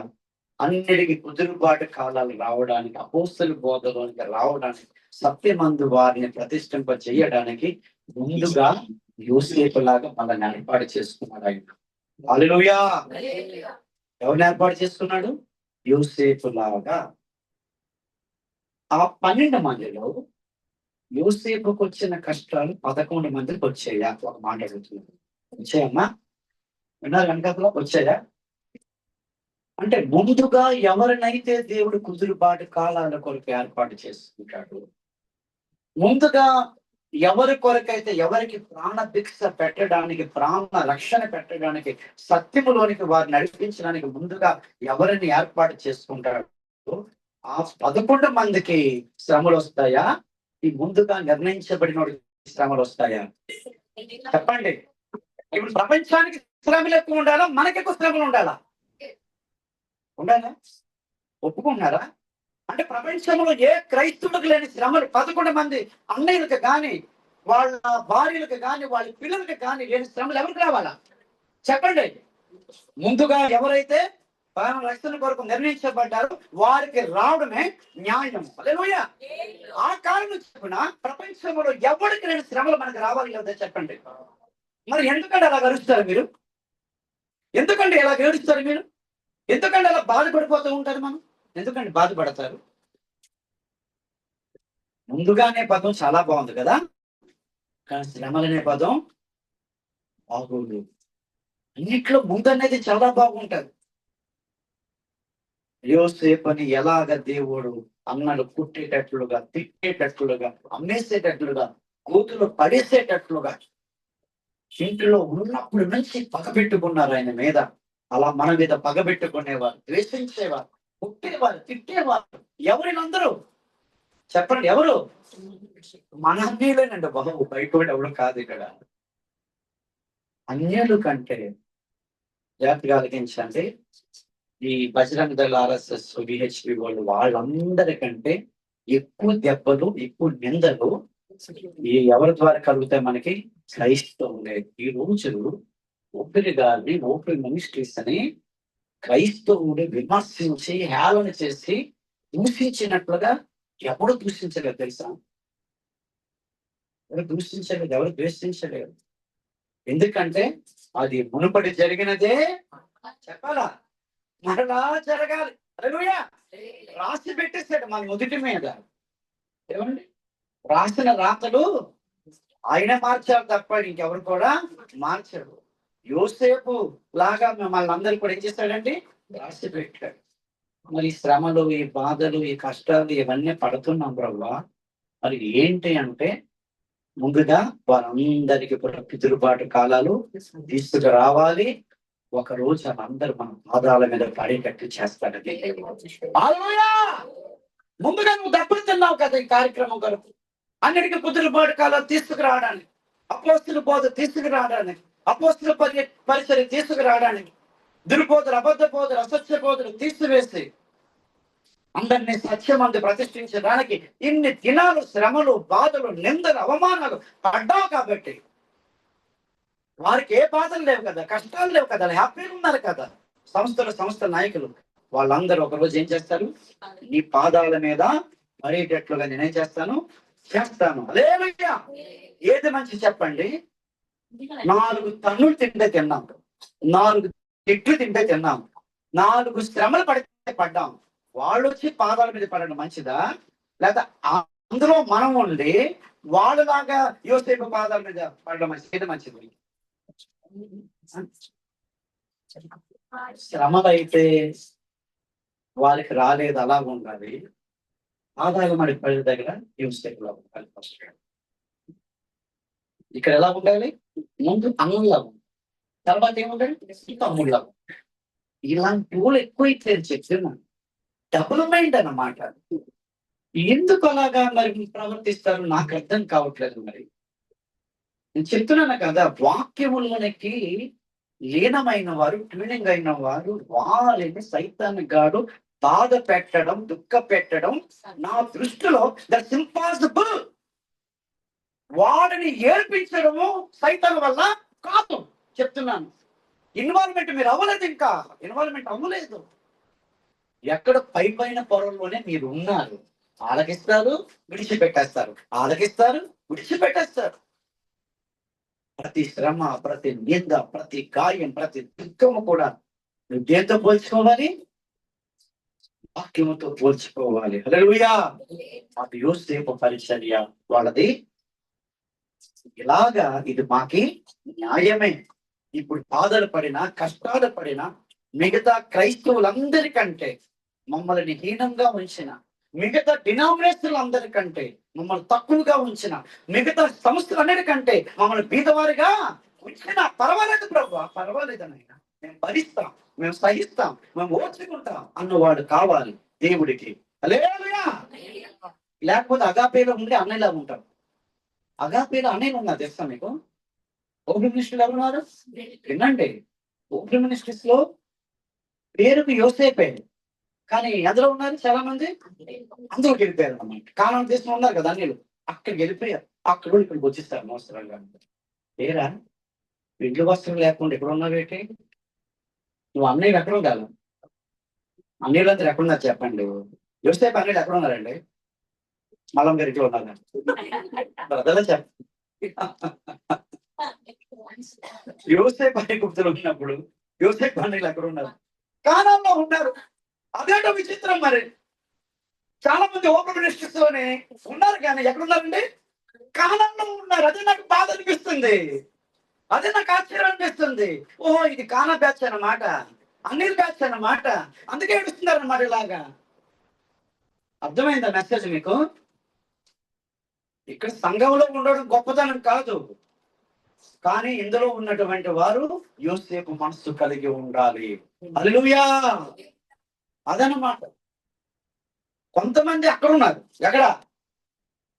అన్నిటికీ కుదురుబాటు కాలాలు రావడానికి, అపోస్తల బోధలోనికి రావడానికి, సత్యమందు వారిని ప్రతిష్ఠింప చేయడానికి ముందుగా యోసేపు లాగా మనల్ని ఏర్పాటు చేసుకున్నాడు ఆయన. హల్లెలూయా. ఎవరిని ఏర్పాటు చేసుకున్నాడు? యోసేపు లాగా. ఆ 12 మందిలో యోసేపుకు వచ్చిన కష్టాలు 11 మందికి వచ్చాయా? ఒక మాట అడుగుతున్నాను. వచ్చాయమ్మా? విన్నారు వెనకాల? వచ్చాయా? అంటే ముందుగా ఎవరినైతే దేవుడు కుదురుబాటు కాలాల కొరకు ఏర్పాటు చేసుకుంటాడు, ముందుగా ఎవరి కొరకైతే, ఎవరికి ప్రాణ భిక్ష పెట్టడానికి, ప్రాణ రక్షణ పెట్టడానికి, సత్యములోనికి వారిని నడిపించడానికి ముందుగా ఎవరిని ఏర్పాటు చేసుకుంటాడు, ఆ 11 మందికి శ్రమలు వస్తాయా? ఈ ముందుగా నిర్ణయించబడిన శ్రమలు వస్తాయా? చెప్పండి. ఇప్పుడు ప్రపంచానికి శ్రమలు ఎక్కువ ఉండాలా, మనకి ఎక్కువ శ్రమలు ఉండాలా? ఉండాలా? ఒప్పుకుంటున్నారా? అంటే ప్రపంచంలో ఏ క్రైస్తవులకు లేని శ్రమలు 11 మంది అన్నయ్యలకు కానీ, వాళ్ళ భార్యలకు కానీ, వాళ్ళ పిల్లలకు కానీ లేని శ్రమలు ఎవరికి రావాలా? చెప్పండి. ముందుగా ఎవరైతే ప్రాణ రక్షణ కొరకు నిర్ణయించబడ్డారో వారికి రావడమే న్యాయం. హల్లెలూయా. ఆ కారణం చెప్పున ప్రపంచంలో ఎవరికి లేని శ్రమలు మనకు రావాలి లేదా? చెప్పండి. మరి ఎందుకంటే అలా గడుస్తారు మీరు? ఎందుకంటే ఎలా ఏడుస్తారు మీరు? ఎందుకంటే అలా బాధపడిపోతూ ఉంటారు మనం? ఎందుకంటే బాధపడతారు? ముందుగానే పదం చాలా బాగుంది కదా, కానీ శ్రమలనే పదం బాగోదు. అన్నిట్లో ముందు అనేది చాలా బాగుంటది. యోసేపుని ఎలాగ దేవుడు అన్నలు కుట్టేటట్లుగా, తిట్టేటట్లుగా, అమ్మేసేటట్లుగా, కూతులు పడేసేటట్లుగా ఇంట్లో ఉన్నప్పుడు నుంచి పగబెట్టుకున్నారు ఆయన మీద. అలా మన మీద పగబెట్టుకునేవారు, ద్వేషించేవారు, కుట్టేవారు, తిట్టేవారు. ఎవరినందరూ చెప్పండి? ఎవరు? మన అన్యులేనండి బాబు, బయట ఎవరు కాదు. ఇక్కడ అన్యులు కంటే జాగ్రత్తగా ఆలోచించండి. ఈ బజరంగ దళ, ఆర్ఎస్ఎస్, విహెచ్పి వాళ్ళు, వాళ్ళందరికంటే ఎక్కువ దెబ్బలు, ఎక్కువ నిందలు ఈ ఎవరి ద్వారా కలుగుతాయి మనకి? క్రైస్తవులే. ఈ రోజు ఓపిరి గారిని, ఓపిరి మినిస్ట్రీస్ అని క్రైస్తవుడు విమర్శించి, హేళన చేసి, దూషించినట్లుగా ఎవడు దూషించలేదు తెలుసా? ఎవరు దూషించలేదు, ఎవరు ద్వేషించలేదు. ఎందుకంటే అది మునుపటి జరిగినదే చెప్పాలా, మరలా జరగాలి. హల్లెలూయా. రాసి పెట్టేశాడు మన నుదుటి మీద. ఏమండి? రాసిన రాతలు ఆయన మార్చారు తప్ప ఇంకెవరు కూడా మార్చారు. యోసేపు లాగా మిమ్మల్ని అందరూ కూడా ఏం చేశాడండి? రాసి పెట్టాడు. మరి ఈ శ్రమలు, ఈ బాధలు, ఈ కష్టాలు ఇవన్నీ పడుతున్నాం ప్రభువా. మరి ఏంటి అంటే ముందుగా వారందరికీ కూడా పితరుబాటు కాలాలు తీసుకురావాలి. ఒక రోజు అందరూ మన పాదాల మీద పడేటట్టు చేస్తాడని. హల్లెలూయా. ముందుగా నువ్వు దెబ్బలు తిన్నావు కదా ఈ కార్యక్రమం కొరకు. అన్నిటికీ కుదురుబాటు కాలాలు తీసుకురావడానికి, అపోస్తుల బోధ తీసుకురావడానికి, అపోస్తుల పరిచర్య తీసుకురావడానికి, దుర్బోధులు, అబద్ధ బోధులు, అసత్య బోధులు తీసివేసి అందరినీ సత్యమందు ప్రతిష్ఠించడానికి ఇన్ని దినాలు శ్రమలు, బాధలు, నిందలు, అవమానాలు పడ్డావు కాబట్టి వారికి ఏ బాధలు లేవు కదా, కష్టాలు లేవు కదా, హ్యాపీగా ఉన్నారు కదా. సంస్థ నాయకులు వాళ్ళందరూ ఒకరోజు ఏం చేస్తారు? నీ పాదాల మీద పడేటట్లుగా నేనేం చేస్తాను? హల్లెలూయా. ఏది మంచి చెప్పండి? 4 తన్నులు తింటే తిన్నాం, 4 తిట్లు తింటే తిన్నాం, 4 శ్రమలు పడితే పడ్డాం. వాళ్ళు వచ్చి పాదాల మీద పడడం మంచిదా? లేదా అందులో మనం ఉండి వాళ్ళలాగా యోసేపు పాదాల మీద పడడం మంచిది? మంచిది. శ్రమలు అయితే వారికి రాలేదు, అలా ఉండాలి. పాదాలు మరి ప్రజల దగ్గర యోసేపులా ఉండాలి. ఫస్ట్ ఇక్కడ ఎలా ఉండాలి? ముందు అన్నంలా ఉంది, తర్వాత ఏముండాలి? తమ్ముళ్ళ. ఇలాంటి టూల్ ఎక్కువైపోయింది చెప్తున్నాను. డబుల్ మైండ్ అన్నమాట. ఎందుకు అలాగా మరి ప్రవర్తిస్తారు నాకు అర్థం కావట్లేదు మరి. నేను చెప్తున్నాను కదా, వాక్యములకి లీనమైన వారు, ట్యూనింగ్ అయిన వారు, వారిని సైతాన్ గాడు బాధ పెట్టడం, దుఃఖ పెట్టడం నా దృష్టిలో దట్స్ ఇంపాసిబుల్. వాడిని ఏర్పించడము సైతాన్ వల్ల కాదు చెప్తున్నాను. ఇన్వాల్వ్మెంట్ మీరు అవ్వలేదు, ఇంకా ఇన్వాల్వ్మెంట్ అవ్వలేదు. ఎక్కడ పైన పొరల్లోనే మీరు ఉన్నారు. ఆలకిస్తారు, విడిచిపెట్టేస్తారు, ఆలకిస్తారు, విడిచిపెట్టేస్తారు. ప్రతి శ్రమ, ప్రతి నింద, ప్రతి గాయం, ప్రతి దుఃఖము కూడా నువ్వు దేంతో పోల్చుకోవాలి? వాక్యముతో పోల్చుకోవాలి. హల్లెలూయా. అది యోసేపు పరిచర్య వాళ్ళది ఇలాగా, ఇది మాకి న్యాయమే. ఇప్పుడు బాధలు పడినా, కష్టాలు పడినా, మిగతా క్రైస్తవులందరికంటే మమ్మల్ని హీనంగా ఉంచిన, మిగతా డినామినేషన్లు అందరికంటే మమ్మల్ని తక్కువగా ఉంచిన, మిగతా సంస్థలన్నిటికంటే మమ్మల్ని బీదవారిగా ఉంచిన, పర్వాలేదు ప్రభు, పర్వాలేదు నాయనా, మేము భరిస్తాం, మేము సహిస్తాం, మేము ఓర్చుకుంటాం అన్నవాడు కావాలి దేవుడికి. హల్లెలూయా. లేకపోతే అగాపేలో ఉండి అన్నయ్యలా ఉంటాం. అగాపేలో అన్నయ్యలు ఉన్నారు తెలుసా మీకు? ఓపెన్ మినిస్ట్రీలు ఎవరున్నారు వినండి. ఓపెన్ మినిస్ట్రీస్ లో పేరుకు యోసేపే, కానీ ఎందులో ఉన్నారు చాలా మంది? అందరూ వెళ్ళిపోయారు అన్నమాట. కానాన్ దేశంలో ఉన్నారు కదా అన్యులు, అక్కడికి వెళ్ళిపోయారు. అక్కడ కూడా ఇక్కడికి వచ్చేస్తారు మోస్తరుగా. లేరా ఇంట్లో వస్త్రం లేకుండా ఎక్కడ ఉన్నావు ఏంటి? నువ్వు అన్నయ్యలు ఎక్కడ ఉండాలి? అన్నయ్యలందరూ ఎక్కడున్నారు చెప్పండి. యోసేపు అన్నయ్యలు ఎక్కడ ఉన్నారండి? మలం గారి ఇంట్లో ఉన్నారు. బ్రదర్లో చెప్ప యోసేపు అనే గుప్తులు ఉన్నప్పుడు యోసేపు అన్నయ్యలు ఎక్కడ ఉన్నారు? కానాన్లో ఉన్నారు. అదేటో విచిత్రం మరి. చాలా మంది ఓపెన్ మినిస్ట్రీస్ లోనే ఉన్నారు, కానీ ఎక్కడున్నారండి? కానాన్లో ఉన్నారు. అదే నాకు బాధ అనిపిస్తుంది, అదే నాకు ఆశ్చర్యం అనిపిస్తుంది. ఓహో, ఇది కానా బ్యాచ్ అన్నమాట, అనిల్ బ్యాచ్ అన్నమాట, అందుకే ఏడుస్తున్నారు అన్నమాట. ఇలాగా అర్థమైందా మెసేజ్ మీకు? ఇక్కడ సంఘంలో ఉండడం గొప్పతనం కాదు, కానీ ఇందులో ఉన్నటువంటి వారు యోసేపు మనస్సు కలిగి ఉండాలి. హల్లెలూయా. అదనమాట. కొంతమంది అక్కడ ఉన్నారు, ఎక్కడ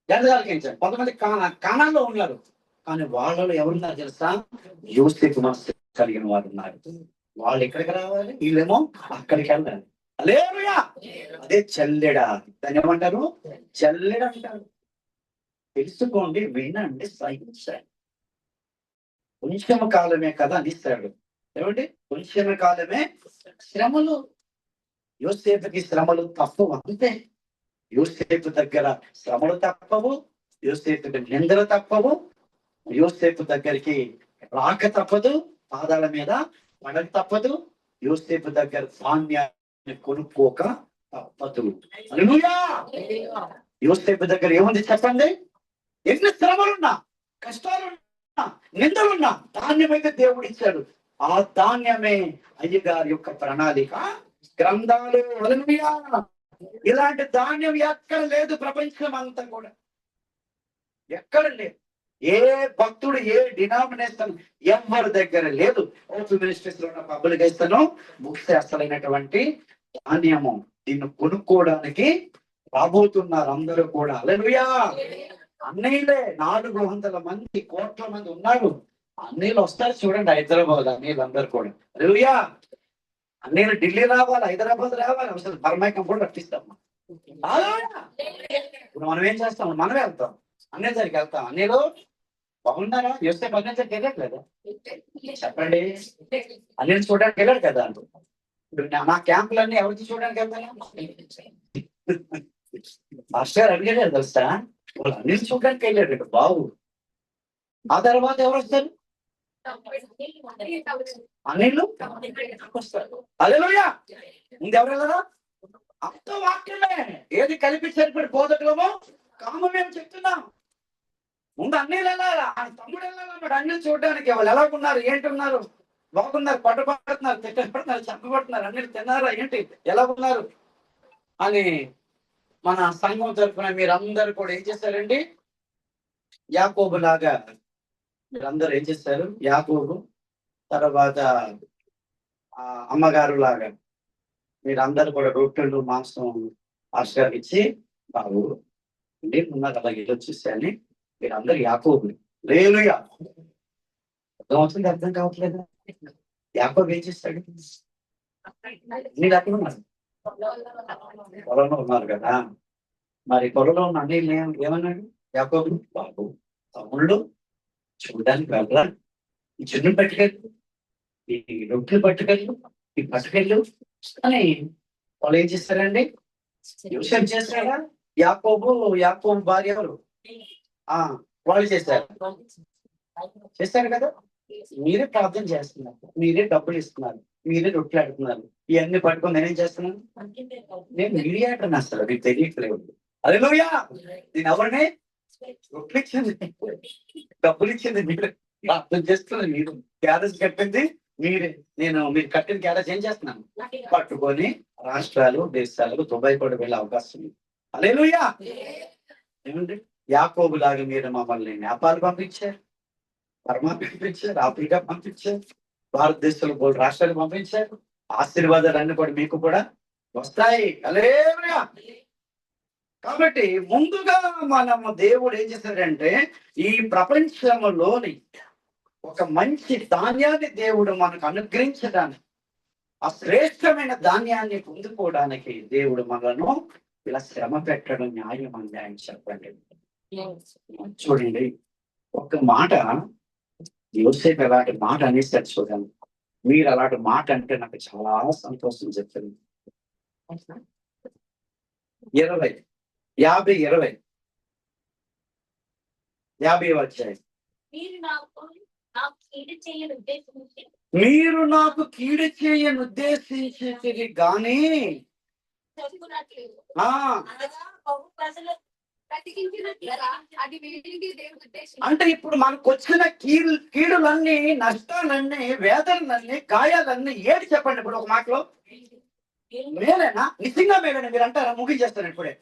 జనజాలకించారు. కొంతమంది కానాల్లో ఉన్నారు, కానీ వాళ్ళలో ఎవరున్నారు తెలుసా? యోసేపు మనస్సు కలిగిన వారు ఉన్నారు. వాళ్ళు ఎక్కడికి రావాలి, వీళ్ళేమో అక్కడికి వెళ్ళాలి. హల్లెలూయా. అదే చల్లెడ. దాన్ని ఏమంటారు? చల్లెడ అంటారు. తెలుసుకోండి, వినండి, సహించండి. కొంచెం కాలమే కదా అనిస్తాడు. ఏమండి? కొంచెం కాలమే శ్రమలు. యోసేపుకి శ్రమలు తప్పవు, అంతే. యోసేపు దగ్గర శ్రమలు తప్పవు, యోసేపుకి నిందలు తప్పవు, యోసేపు దగ్గరికి రాక తప్పదు, పాదాల మీద పడక తప్పదు, యోసేపు దగ్గర ధాన్యాన్ని కొనుక్కోక తప్పదు. హల్లెలూయా. యోసేపు దగ్గర ఏముంది చెప్పండి? ఎన్ని శ్రమలున్నా, కష్టాలున్నా, నిందలున్నా ధాన్యం అయితే దేవుడు ఇచ్చాడు. ఆ ధాన్యమే అయ్యగారి యొక్క ప్రణాళిక గ్రంథాలు. హల్లెలూయా. ఇలాంటి ధాన్యం ఎక్కడ లేదు ప్రపంచం అంతా కూడా, ఎక్కడ లేదు. ఏ భక్తుడు, ఏ డినామినేషన్ ఎవరి దగ్గర లేదు. ఓపెన్ మినిస్ట్రీస్ లో ఉన్న పబ్లిక్ ఇస్తాను బుక్స్ అసలైనటువంటి ధాన్యము. దీన్ని కొనుక్కోవడానికి రాబోతున్నారు అందరూ కూడా. హల్లెలూయా. అన్నయ్యలే 400 మంది, కోట్ల మంది ఉన్నారు. అన్నయ్యలు వస్తారు చూడండి హైదరాబాద్, అన్నయ్యలు అందరు కూడా. హల్లెలూయా. అన్నయ్యలు ఢిల్లీ రావాలి, హైదరాబాద్ రావాలి, అసలు బర్మైకం కూడా రప్పిస్తాం. ఇప్పుడు మనం ఏం చేస్తాం? మనమే వెళ్తాం, అన్నయ్య దగ్గరికి వెళ్తాం. అన్నయ్యలు బాగున్నారా? యోసేపు అన్నయ్య దగ్గరికి వెళ్ళాడు కదా, చెప్పండి. అన్నయ్యని చూడడానికి వెళ్ళాడు కదా. ఇప్పుడు నా క్యాంపులన్నీ ఎవరికి చూడడానికి వెళ్తాను? మాస్టర్ అడిగాడు తెలుసా, వాళ్ళు అన్నయ్యని చూడడానికి వెళ్ళాడు బాబు. ఆ తర్వాత ఎవరు వస్తారు? అన్నీళ్ళు వస్తారు. హల్లెలూయా. ముందు ఎవరు వెళ్ళరా? అంత వాక్యమే. ఏది కలిపి సరిపడి బోధకులమో కామమేం చెప్తున్నాం. ముందు అన్నీళ్ళు వెళ్ళాలా, తమ్ముడు వెళ్ళాలన్నాడు. అన్నీళ్ళు చూడడానికి వాళ్ళు ఎలాగున్నారు, ఏంటున్నారు, బాగున్నారు, పట్టుబడుతున్నారు, తిట్టబడుతున్నారు, చెప్పబడుతున్నారు, అన్నీళ్ళు తిన్నారా ఏంటి, ఎలా ఉన్నారు అని మన సంఘం తరఫున మీరందరూ కూడా ఏం చేశారండి? యాకోబు లాగా మీరందరూ ఏం చేశారు? యాకోబు తర్వాత అమ్మగారు లాగా మీరందరూ కూడా రొట్టెలు మాంసం పాస్టర్ ఇచ్చి బాబు నేను ఉన్నారు అలాగే వచ్చేసాయని మీరందరూ యాకోబు హల్లెలూయా. అర్థమవుతుంది అర్థం కావట్లేదు. యాకోబు ఏం చేస్తాడు? మీరు అక్కడ ఉన్నారు, పొలంలో ఉన్నారు కదా. మరి పొలంలో ఉన్న అన్నయ్యలు ఏమన్నాడు యాకోబు? బాబు తమ్ముళ్ళు చూడడానికి వెళ్ళరా, ఈ చిన్న పట్టుకెళ్ళు, ఈ రొట్టెలు పట్టుకెళ్ళు, ఈ పట్టుకెళ్ళు అని వాళ్ళు ఏం చేస్తారండి? యోసేపు చేస్తారా? యాకోబు భార్య ఎవరు? వాళ్ళు చేస్తారు కదా. మీరే ప్రార్థన చేస్తున్నారు, మీరే డబ్బులు ఇస్తున్నారు, మీరే రొట్టెలు ఆడుతున్నారు, ఇవన్నీ పట్టుకొని నేనేం చేస్తున్నాను? నేను మీడియాటర్ అసలు మీకు తెలియట్లేదు. హల్లెలూయా. నేను ఎవరిని? రొట్టెలు ఇచ్చింది, డబ్బులు ఇచ్చింది మీరే, ప్రార్థన చేస్తున్నారు మీరు, క్యారేజ్ కట్టింది మీరే. మీరు కట్టిన క్యారేజ్ ఏం చేస్తున్నాను? పట్టుకొని రాష్ట్రాలు దేశాలకు దుబాయ్ కూడా వెళ్ళే అవకాశం ఉంది. హల్లెలూయా. ఏమండి? యాకోబు లాగా మీరు మమ్మల్ని నేపాల్ పంపించారు, బర్మా పంపించారు, ఆఫ్రికా పంపించారు, భారతదేశంలో 3 రాష్ట్రాలు పంపించారు. ఆశీర్వాదాలన్నీ కూడా మీకు కూడా వస్తాయి. హల్లెలూయా. కాబట్టి ముందుగా మనము దేవుడు ఏం చేశాడంటే ఈ ప్రపంచంలోని ఒక మంచి ధాన్యాన్ని దేవుడు మనకు అనుగ్రహించడానికి, ఆ శ్రేష్టమైన ధాన్యాన్ని పొందుకోవడానికి దేవుడు మనను ఇలా శ్రమ పెట్టడం న్యాయం అని ఆయన చెప్పండి. చూడండి, ఒక మాట యోసేపు అలాంటి మాట అనేసారు చూడండి. మీరు అలాంటి మాట అంటే నాకు చాలా సంతోషం చెప్తుంది. 50 వచ్చాయి. మీరు నాకు కీడు చేయను ఉద్దేశించి కానీ అంటే ఇప్పుడు మనకు వచ్చిన కీడులన్నీ, నష్టాలన్నీ, వేదనలన్నీ, గాయాలన్నీ ఏది చెప్పండి ఇప్పుడు ఒక మాటలో? మేలేనా? నిజంగా మేలేనా? మీరు అంటారా? ముగించేస్తాను ఇప్పుడే.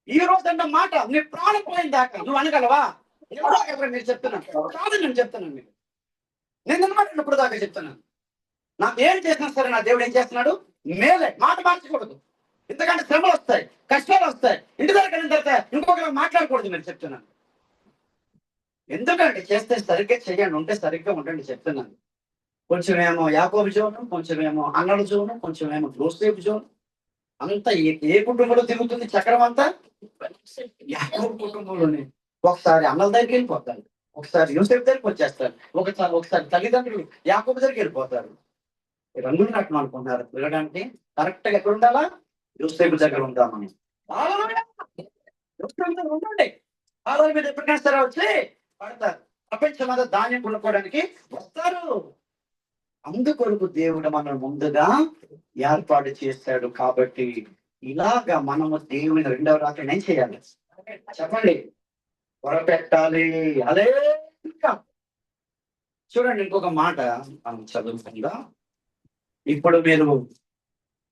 ఈ రోజు అన్న మాట నీ ప్రాణం పోయిన దాకా నువ్వు అనగలవా? మీరు చెప్తున్నాను కాదు, నేను చెప్తున్నాను మీరు. నేను అనమాట ఇప్పుడు దాకా చెప్తున్నాను. నాకు ఏం చేసినా సరే నా దేవుడు ఏం చేస్తున్నాడు? మేలే. మాట మార్చకూడదు. ఎందుకంటే శ్రమలు వస్తాయి, కష్టాలు వస్తాయి, ఇంటి దగ్గర తర్వాత ఇంకొకరు మాట్లాడకూడదు. నేను చెప్తున్నాను ఎందుకంటే చేస్తే సరిగ్గా చెయ్యండి, ఉంటే సరిగ్గా ఉండండి చెప్తున్నాను. కొంచెం ఏమో యాకోబు జోను, కొంచెం ఏమో అన్నల జోను, కొంచెం ఏమో యోసేపు జోను. అంతా ఏ కుటుంబంలో తిరుగుతుంది చక్రం అంతా? యాకోబు కుటుంబంలోనే. ఒకసారి అన్నల దగ్గరికి వెళ్ళిపోతారు, ఒకసారి యోసేపు దగ్గరికి వచ్చేస్తారు, ఒకసారి తల్లిదండ్రులు యాకోబు దగ్గరికి వెళ్ళిపోతారు. రంగులు కట్టడం అనుకుంటున్నారు తిరగడానికి. కరెక్ట్ గా ఎక్కడ ఉండాలా? యోసేపు దగ్గర ఉంటామని. ఉండండి, ఆధార మీద ఎప్పటికైనా సరే వచ్చి పడతారు. ప్రపంచం మీద ధాన్యం కొనుక్కోవడానికి వస్తారు. అందుకొరకు దేవుడు మనం ముందుగా ఏర్పాటు చేశాడు. కాబట్టి ఇలాగా మనము దేవుని రెండవ రాత్రి ఏం చేయాలి చెప్పండి? పొరపెట్టాలి. అదే ఇంకా చూడండి, ఇంకొక మాట మనం చదువుకుందా. ఇప్పుడు మీరు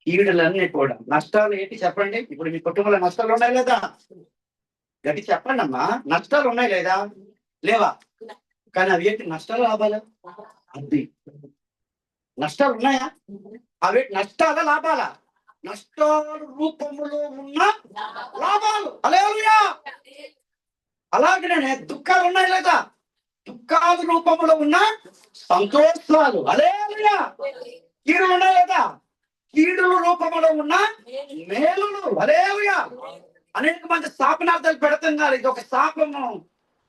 కీడులన్నీ కూడా నష్టాలు ఏంటి చెప్పండి? ఇప్పుడు మీ కుటుంబంలో నష్టాలు ఉన్నాయి లేదా? గట్టి చెప్పండి అమ్మా. నష్టాలు ఉన్నాయి లేదా? లేవా? కానీ అవి ఏంటి? నష్టాలు లాభాలు? అది నష్టాలు ఉన్నాయా? అవి నష్టాల లాభాలా? నష్టాల రూపంలో ఉన్న లాభాలు. హల్లెలూయా. అలాగనే దుఃఖాలు ఉన్నాయి లేదా? దుఃఖాల రూపంలో ఉన్న సంతోషాలు. హల్లెలూయా. కీడులు ఉన్నాయి లేదా? కీడుల రూపంలో ఉన్న మేలులు. హల్లెలూయా. అనేక మంది శాపనార్థాలు పెడుతున్నారు. ఇది ఒక శాపము.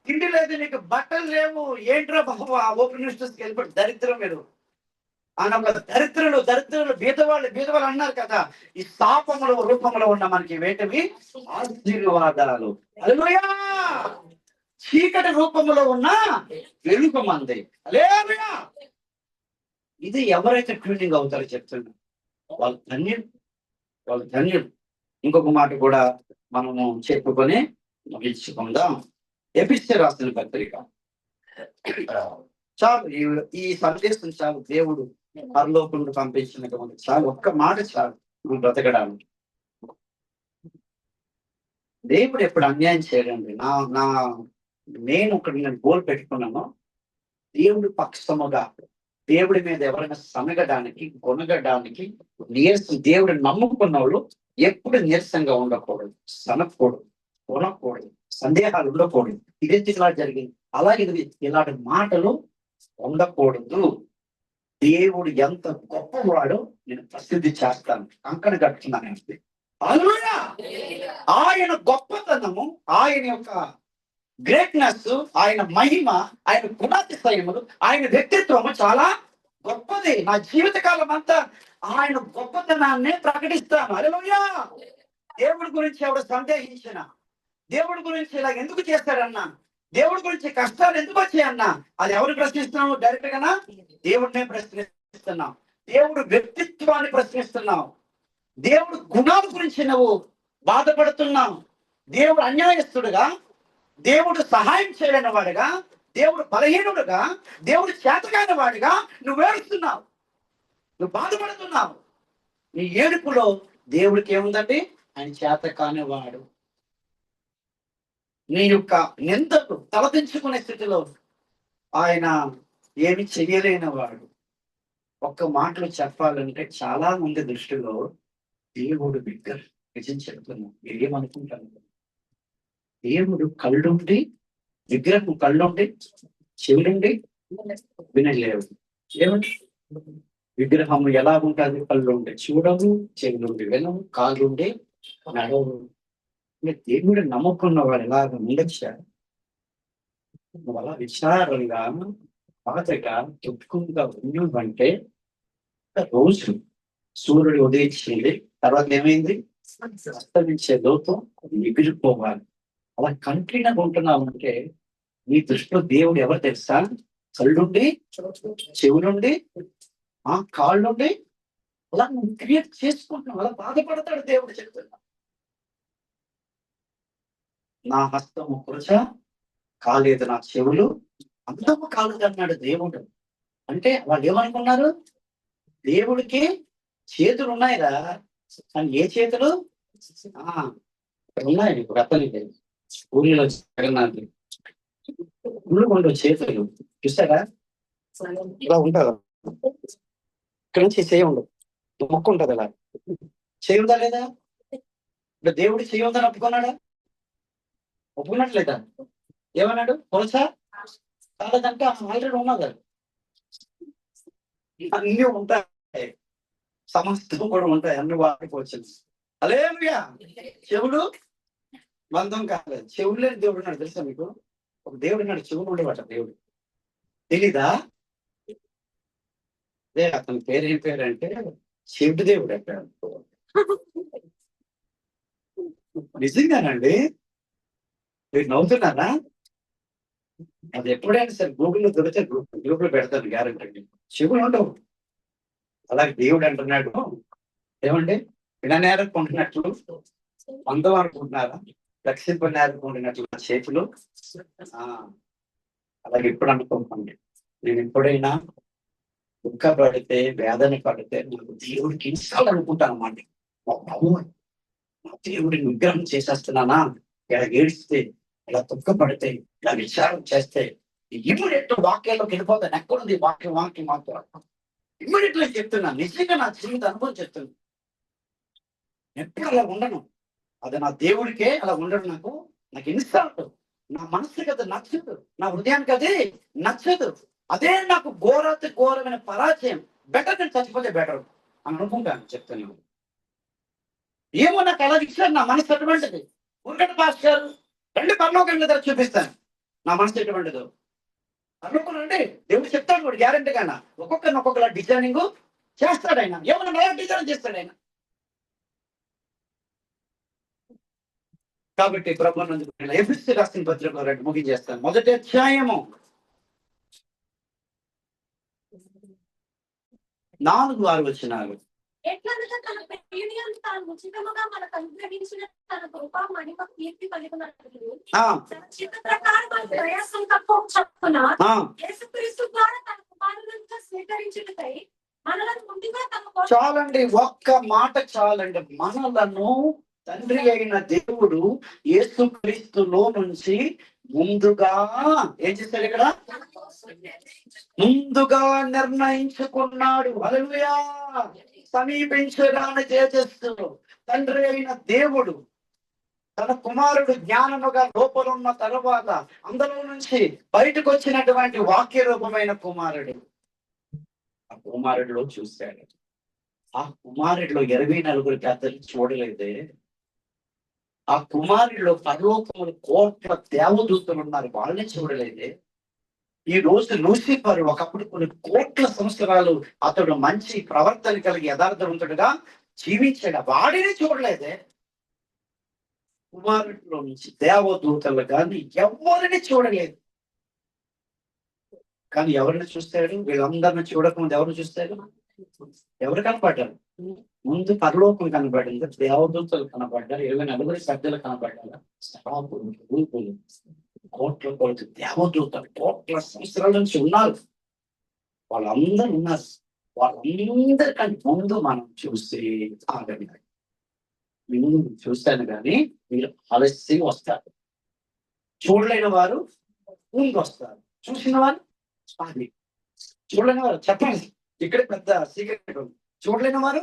తిండి లేదు, నీకు బట్టలు లేవు, ఏంట్రా బాబు ఓపెన్ న్యూస్కి వెళ్ళిపోయి దరిద్రం. మీరు దరిద్రులు బీదవాళ్ళు అన్నారు కదా. ఈ శాపముల రూపంలో ఉన్న మనకి వేటివి? ఆశీర్వాదాలు. హల్లెలూయా. చీకటి రూపంలో ఉన్న వెలుగు మంది. హల్లెలూయా. ఇది ఎవరైతే ట్యూనింగ్ అవుతారో చెప్తున్నా వాళ్ళు ధన్యులు. ఇంకొక మాట కూడా మనము చెప్పుకొని ముగించుకుందాం. ఎఫెసీయులకు రాసిన పత్రిక. చాలు, ఈ సందేశం చాలు. దేవుడు పరలోకం నుండి పంపించినటువంటి చాలు, ఒక్క మాట చాలు మనం బ్రతకడానికి. దేవుడు ఎప్పుడు అన్యాయం చేయడండి. నేను గోల్ పెట్టుకున్నాను, దేవుడు పక్షముగా దేవుడి మీద ఎవరైనా సనగడానికి, కొనగడానికి దేవుడిని నమ్ముకున్న వాళ్ళు ఎప్పుడు నీరసంగా ఉండకూడదు, సనకూడదు, కొనకూడదు, సందేహాలు ఉండకూడదు. ఇదే ఇలా జరిగింది. అలాగే ఇలాంటి మాటలు ఉండకూడదు. దేవుడు ఎంత గొప్పవాడో నేను ప్రసిద్ధి చేస్తాను, కంకణ కట్టుతున్నాను. హల్లెలూయా! ఆయన గొప్పతనము, ఆయన యొక్క గ్రేట్నెస్, ఆయన మహిమ, ఆయన గుణాతిశయములు, ఆయన వ్యక్తిత్వము చాలా గొప్పది. నా జీవితకాలం అంతా ఆయన గొప్పతనాన్ని ప్రకటిస్తాను. హల్లెలూయా! దేవుడి గురించి ఎవడు సందేహించిన, దేవుడి గురించి ఇలా ఎందుకు చేస్తాడన్నా, దేవుడి గురించి కష్టాలు ఎందుకు వచ్చాయన్నా, అది ఎవరు ప్రశ్నిస్తున్నావు? డైరెక్ట్ గానా? దేవుడినే ప్రశ్నిస్తున్నావు. దేవుడు వ్యక్తిత్వాన్ని ప్రశ్నిస్తున్నావు. దేవుడు గుణాల గురించి నువ్వు బాధపడుతున్నావు. దేవుడు అన్యాయస్తుడుగా, దేవుడు సహాయం చేయలేని వాడుగా, దేవుడు బలహీనుడుగా, దేవుడు చేతకాని వాడిగా నువ్వు ఏడుస్తున్నావు, నువ్వు బాధపడుతున్నావు. నీ ఏడుపులో దేవుడికి ఏముందండి? ఆయన చేతకాని వాడు. నీ యొక్క నిందకు తలదించుకునే స్థితిలో ఆయన ఏమి చెయ్యలేని వాడు. ఒక్క మాటలు చెప్పాలంటే చాలా మంది దృష్టిలో దేవుడు బిగ్గర. నిజం చెప్తున్నాం, మీరు ఏమనుకుంటారు? దేవుడు కళ్ళుండి, విగ్రహం కళ్ళుండి చెవులుండి వినలేవు. ఏమండి? విగ్రహం ఎలా ఉంటుంది? కళ్ళుండి చూడవు, చెవులుండి వినవు, కాళ్ళుండి నడవు. దేవుడు నమ్ముకున్న వాడు ఎలాగ ఉండొచ్చా? నువ్వు అలా విచారంగా, బాధగా, దుఃఖంగా ఉన్నావంటే రోజు సూర్యుడు ఉదయించింది, తర్వాత ఏమైంది? అస్తమించే లోపం ఎగిరిపోవాలి. అలా కంటిన్యూగా ఉంటున్నామంటే నీ దృష్టిలో దేవుడు ఎవరు తెలుసా? కళ్ళుండి, చెవులుండి, కాళ్ళుండి అలా నువ్వు క్రియేట్ చేసుకుంటున్నావు. అలా బాధపడతాడు దేవుడు. చెప్తున్నా, నా హస్తము కురచ కాలేదు, నా చెవులు అందము కాలేదు అన్నాడు దేవుడు. అంటే వాళ్ళు ఏమనుకున్నారు? దేవుడికి చేతులు ఉన్నాయిరా, కానీ ఏ చేతులు? ఉన్నాయి. ఇప్పుడు అతనికి ఊరిలో జగన్నాథ్ ఉళ్ళు ఉండవు చేతులు, చూసారా? ఇలా ఉంటారు. ఇక్కడ నుంచి చేయ ఉండదు, మొక్కు ఉంటుంది. అలా చేయి ఉందా లేదా? ఇప్పుడు దేవుడు చేయి ఉందని ఒప్పుకున్నాడా? ఒప్పుకున్నట్లేదా? ఏమన్నాడు? కొలసా కాలేదంటే ఆల్రెడీ ఉన్నది. అన్ని ఉంటాయి, సమస్తం కూడా ఉంటాయి, అన్ని వాడుకోవచ్చు. హల్లెలూయా! చెవులు బంధం కాలేదు. చెవులు లేని దేవుడు ఉన్నాడు తెలుసా మీకు? ఒక దేవుడు ఉన్నాడు, చెవులు ఉండేవాట దేవుడు. తెలీదా? అదే అతని పేరు ఏం పేరు అంటే చెవిటి దేవుడు అంటాడు. నిజంగానండి, మీరు నవ్వుతున్నారా? అది ఎప్పుడైనా సరే గూగుల్లో దొరికితే గ్రూప్ లో పెడతాను, గ్యారెంటీ. చెవులు ఉండవు. అలాగే దేవుడు అంటున్నాడు, ఏమండి? విననేరకుంటున్నట్లు అందం అనుకుంటున్నారా? రక్షింపనేరకుంటున్నట్లు చేతులు. అలాగే ఇప్పుడు అనుకుంటాను, నేను ఎప్పుడైనా దుఃఖపడితే, వేదన పడితే నాకు దేవుడికి ఇన్స్టాల్ అనుకుంటాను అన్నమాట. నా దేవుడిని విగ్రహం చేసేస్తున్నానా? ఇలా ఏడిస్తే, ఇలా దుఃఖపడితే, ఇలా విచారం చేస్తే ఇమ్మీడియట్ వాక్యాల్లోకి వెళ్ళిపోతాను. ఎక్కడుంది వాక్యం? ఇమ్మీడియట్ గా చెప్తున్నాను. నిజంగా నా జీవిత అనుభవం చెప్తున్నాను. ఎప్పుడు అలా ఉండను. అది నా దేవుడికే అలా ఉండడు. నాకు ఇన్స్టాల్ట్. నా మనసుకి అది నచ్చదు, నా హృదయానికి అది నచ్చదు. అదే నాకు ఘోరమైన పరాజయం. బెటర్ నేను చచ్చిపోతే బెటర్ అని అనుకుంటాను. చెప్తాను, ఏమో నాకు అలా ఇచ్చారు. నా మనసు ఎటువంటిది? ఉరకటి పాస్టర్ రెండు పరలోకం మీద చూపిస్తాను నా మనసు ఎటువంటిదో. అనుకోనండి, దేవుడు చెప్తాడు కూడా గ్యారెంటీగా. ఒక్కొక్కలా డిజైనింగ్ చేస్తాడు ఆయన. ఏమన్నా ఎలా డిజైన్ చేస్తాడు ఆయన. కాబట్టి ప్రభుత్వం ఎఫెసీ రాసిన పత్రిక 2 ముగించేస్తాను. మొదటి అధ్యాయము 4-6 వచనాలు. ఎట్లనగా తన ప్రియునియందు తాను ఉచితముగా మనకు అనుగ్రహించిన తన కృపా మహిమ కీర్తి కలిగినట్లు తన చిత్త ప్రకారము ప్రయాసం తక్కువ చొప్పున యేసుక్రీస్తు ద్వారా తన కుమారులను స్వీకరించుటకై మనలను ముందుగా తమ చాలండి, ఒక్క మాట చాలండి. మనలను తండ్రి అయిన దేవుడు యేసుక్రీస్తులో నుంచి ముందుగా ఏం చేశాడు ఇక్కడ? ముందుగా నిర్ణయించుకున్నాడు. హల్లెలూయా. సమీపించగానే చేస్తూ తండ్రి అయిన దేవుడు తన కుమారుడు జ్ఞానముగా లోపల ఉన్న తరువాత అందులో నుంచి బయటకు వచ్చినటువంటి వాక్య రూపమైన కుమారుడు ఆ కుమారుడిలో చూశాడు. ఆ కుమారుడిలో 24 పెద్దలు చూడలేదే. ఆ కుమారుడిలో పరలోకములు కోట్ల దేవదూతలు ఉన్నారు, వాళ్ళని చూడలేదే. ఈ రోజు లూసిఫర్ ఒకప్పుడు కొన్ని కోట్ల సంవత్సరాలు అతడు మంచి ప్రవర్తన కలిగి యథార్థవంతుడుగా జీవించాడు, వాడిని చూడలేదే. కుమారుడిలో నుంచి దేవదూతలు కానీ ఎవరిని చూడలేదు. కానీ ఎవరిని చూస్తాడు? వీళ్ళందరిని చూడకముందు ఎవరిని చూస్తాడు? ఎవరు కనపడ్డారు? ముందు పరలోకం కనపడింది, దేవదూతలు కనపడ్డారు, 24 పెద్దలు కనపడ్డారు, శాపములు, రూపులు, కోట్ల కోట్ల దేవదూతలు కోట్ల సంవత్సరాల నుంచి ఉన్నారు. వాళ్ళందరూ ఉన్నారు. వాళ్ళందరికంటే ముందు మనం చూసి ఆగండి. ముందు చూస్తాను కానీ మీరు ఆలస్యం వస్తారు. చూడలేని వారు ముందు వస్తారు, చూసిన వారు అది. చూడలేని వారు చెప్పండి, ఇక్కడ పెద్ద సీక్రెట్ ఉంది. చూడలేని వారు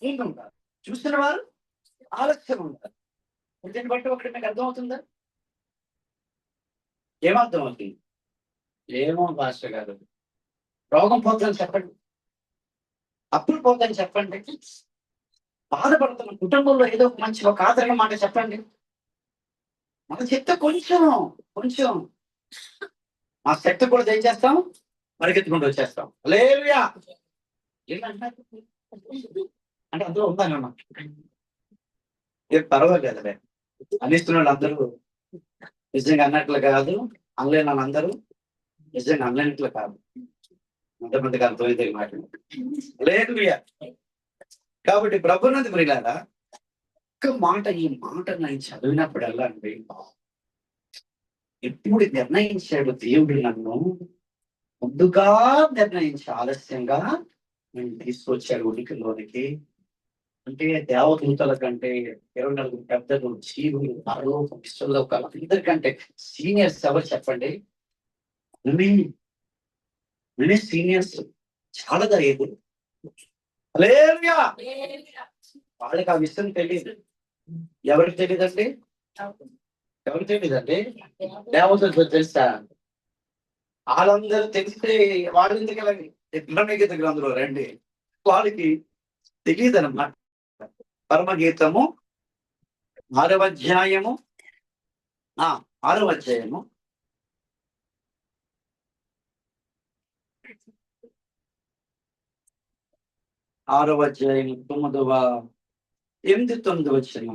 ముందు ఉంటారు, చూసిన వారు ఆలస్యం ఉంటారు. దీన్ని బట్టి ఒకటి మీకు అర్థమవుతుందా? ఏమర్థం అవుతుంది? ఏమో భాష గారు, రోగం పోతుందని చెప్పండి, అప్పులు పోతుందని చెప్పండి, బాధపడుతున్న కుటుంబంలో ఏదో ఒక మంచి ఒక ఆదరణ మాట చెప్పండి. మనం చెప్తే కొంచెం కొంచెం మా శక్తి కూడా దయచేస్తాం, పరిగెత్తుకుంటూ వచ్చేస్తాం. హల్లెలూయా. అంటే అందులో ఉందన్న ఏం పర్వాలేదులే. అందిస్తున్న వాళ్ళు అందరూ నిజంగా అన్నట్లు కాదు, అనలేని వాళ్ళందరూ నిజంగా అనలేనట్లు కాదు. ఎంతమందికి అర్థమైతే మాట. హల్లెలూయా. కాబట్టి ప్రభునందు ప్రియులారా, ఒక్క మాట, ఈ మాట నేను చదివినప్పుడల్లా అండి, ఎప్పుడు నిర్ణయించాడు దేవుడు నన్ను? ముందుగా నిర్ణయించి ఆలస్యంగా నేను తీసుకొచ్చాడు ఉనికిలోనికి. అంటే దేవదూతల కంటే 24 పెద్దలు, జీవులు, పరలోకం, విశ్వలోకాలు అందరికంటే సీనియర్స్ ఎవరు చెప్పండి? నేనే సీనియర్స్, చాలా దయదు. హల్లెలూయా. వాళ్ళకి ఆ విషయం తెలియదు. ఎవరికి తెలియదండి? ఎవరికి తెలియదండి? దేవతలకు తెలుసా? వాళ్ళందరూ తెలిస్తే వాళ్ళు ఎందుకు వెళ్ళండి? పరమగీత గ్రంథంలో రండి, వాళ్ళకి తెలియదు అన్నమాట. పరమగీతము 6వ అధ్యాయము 6వ అధ్యాయము 6వ అధ్యాయం 9వ 8-9 వచ్చిన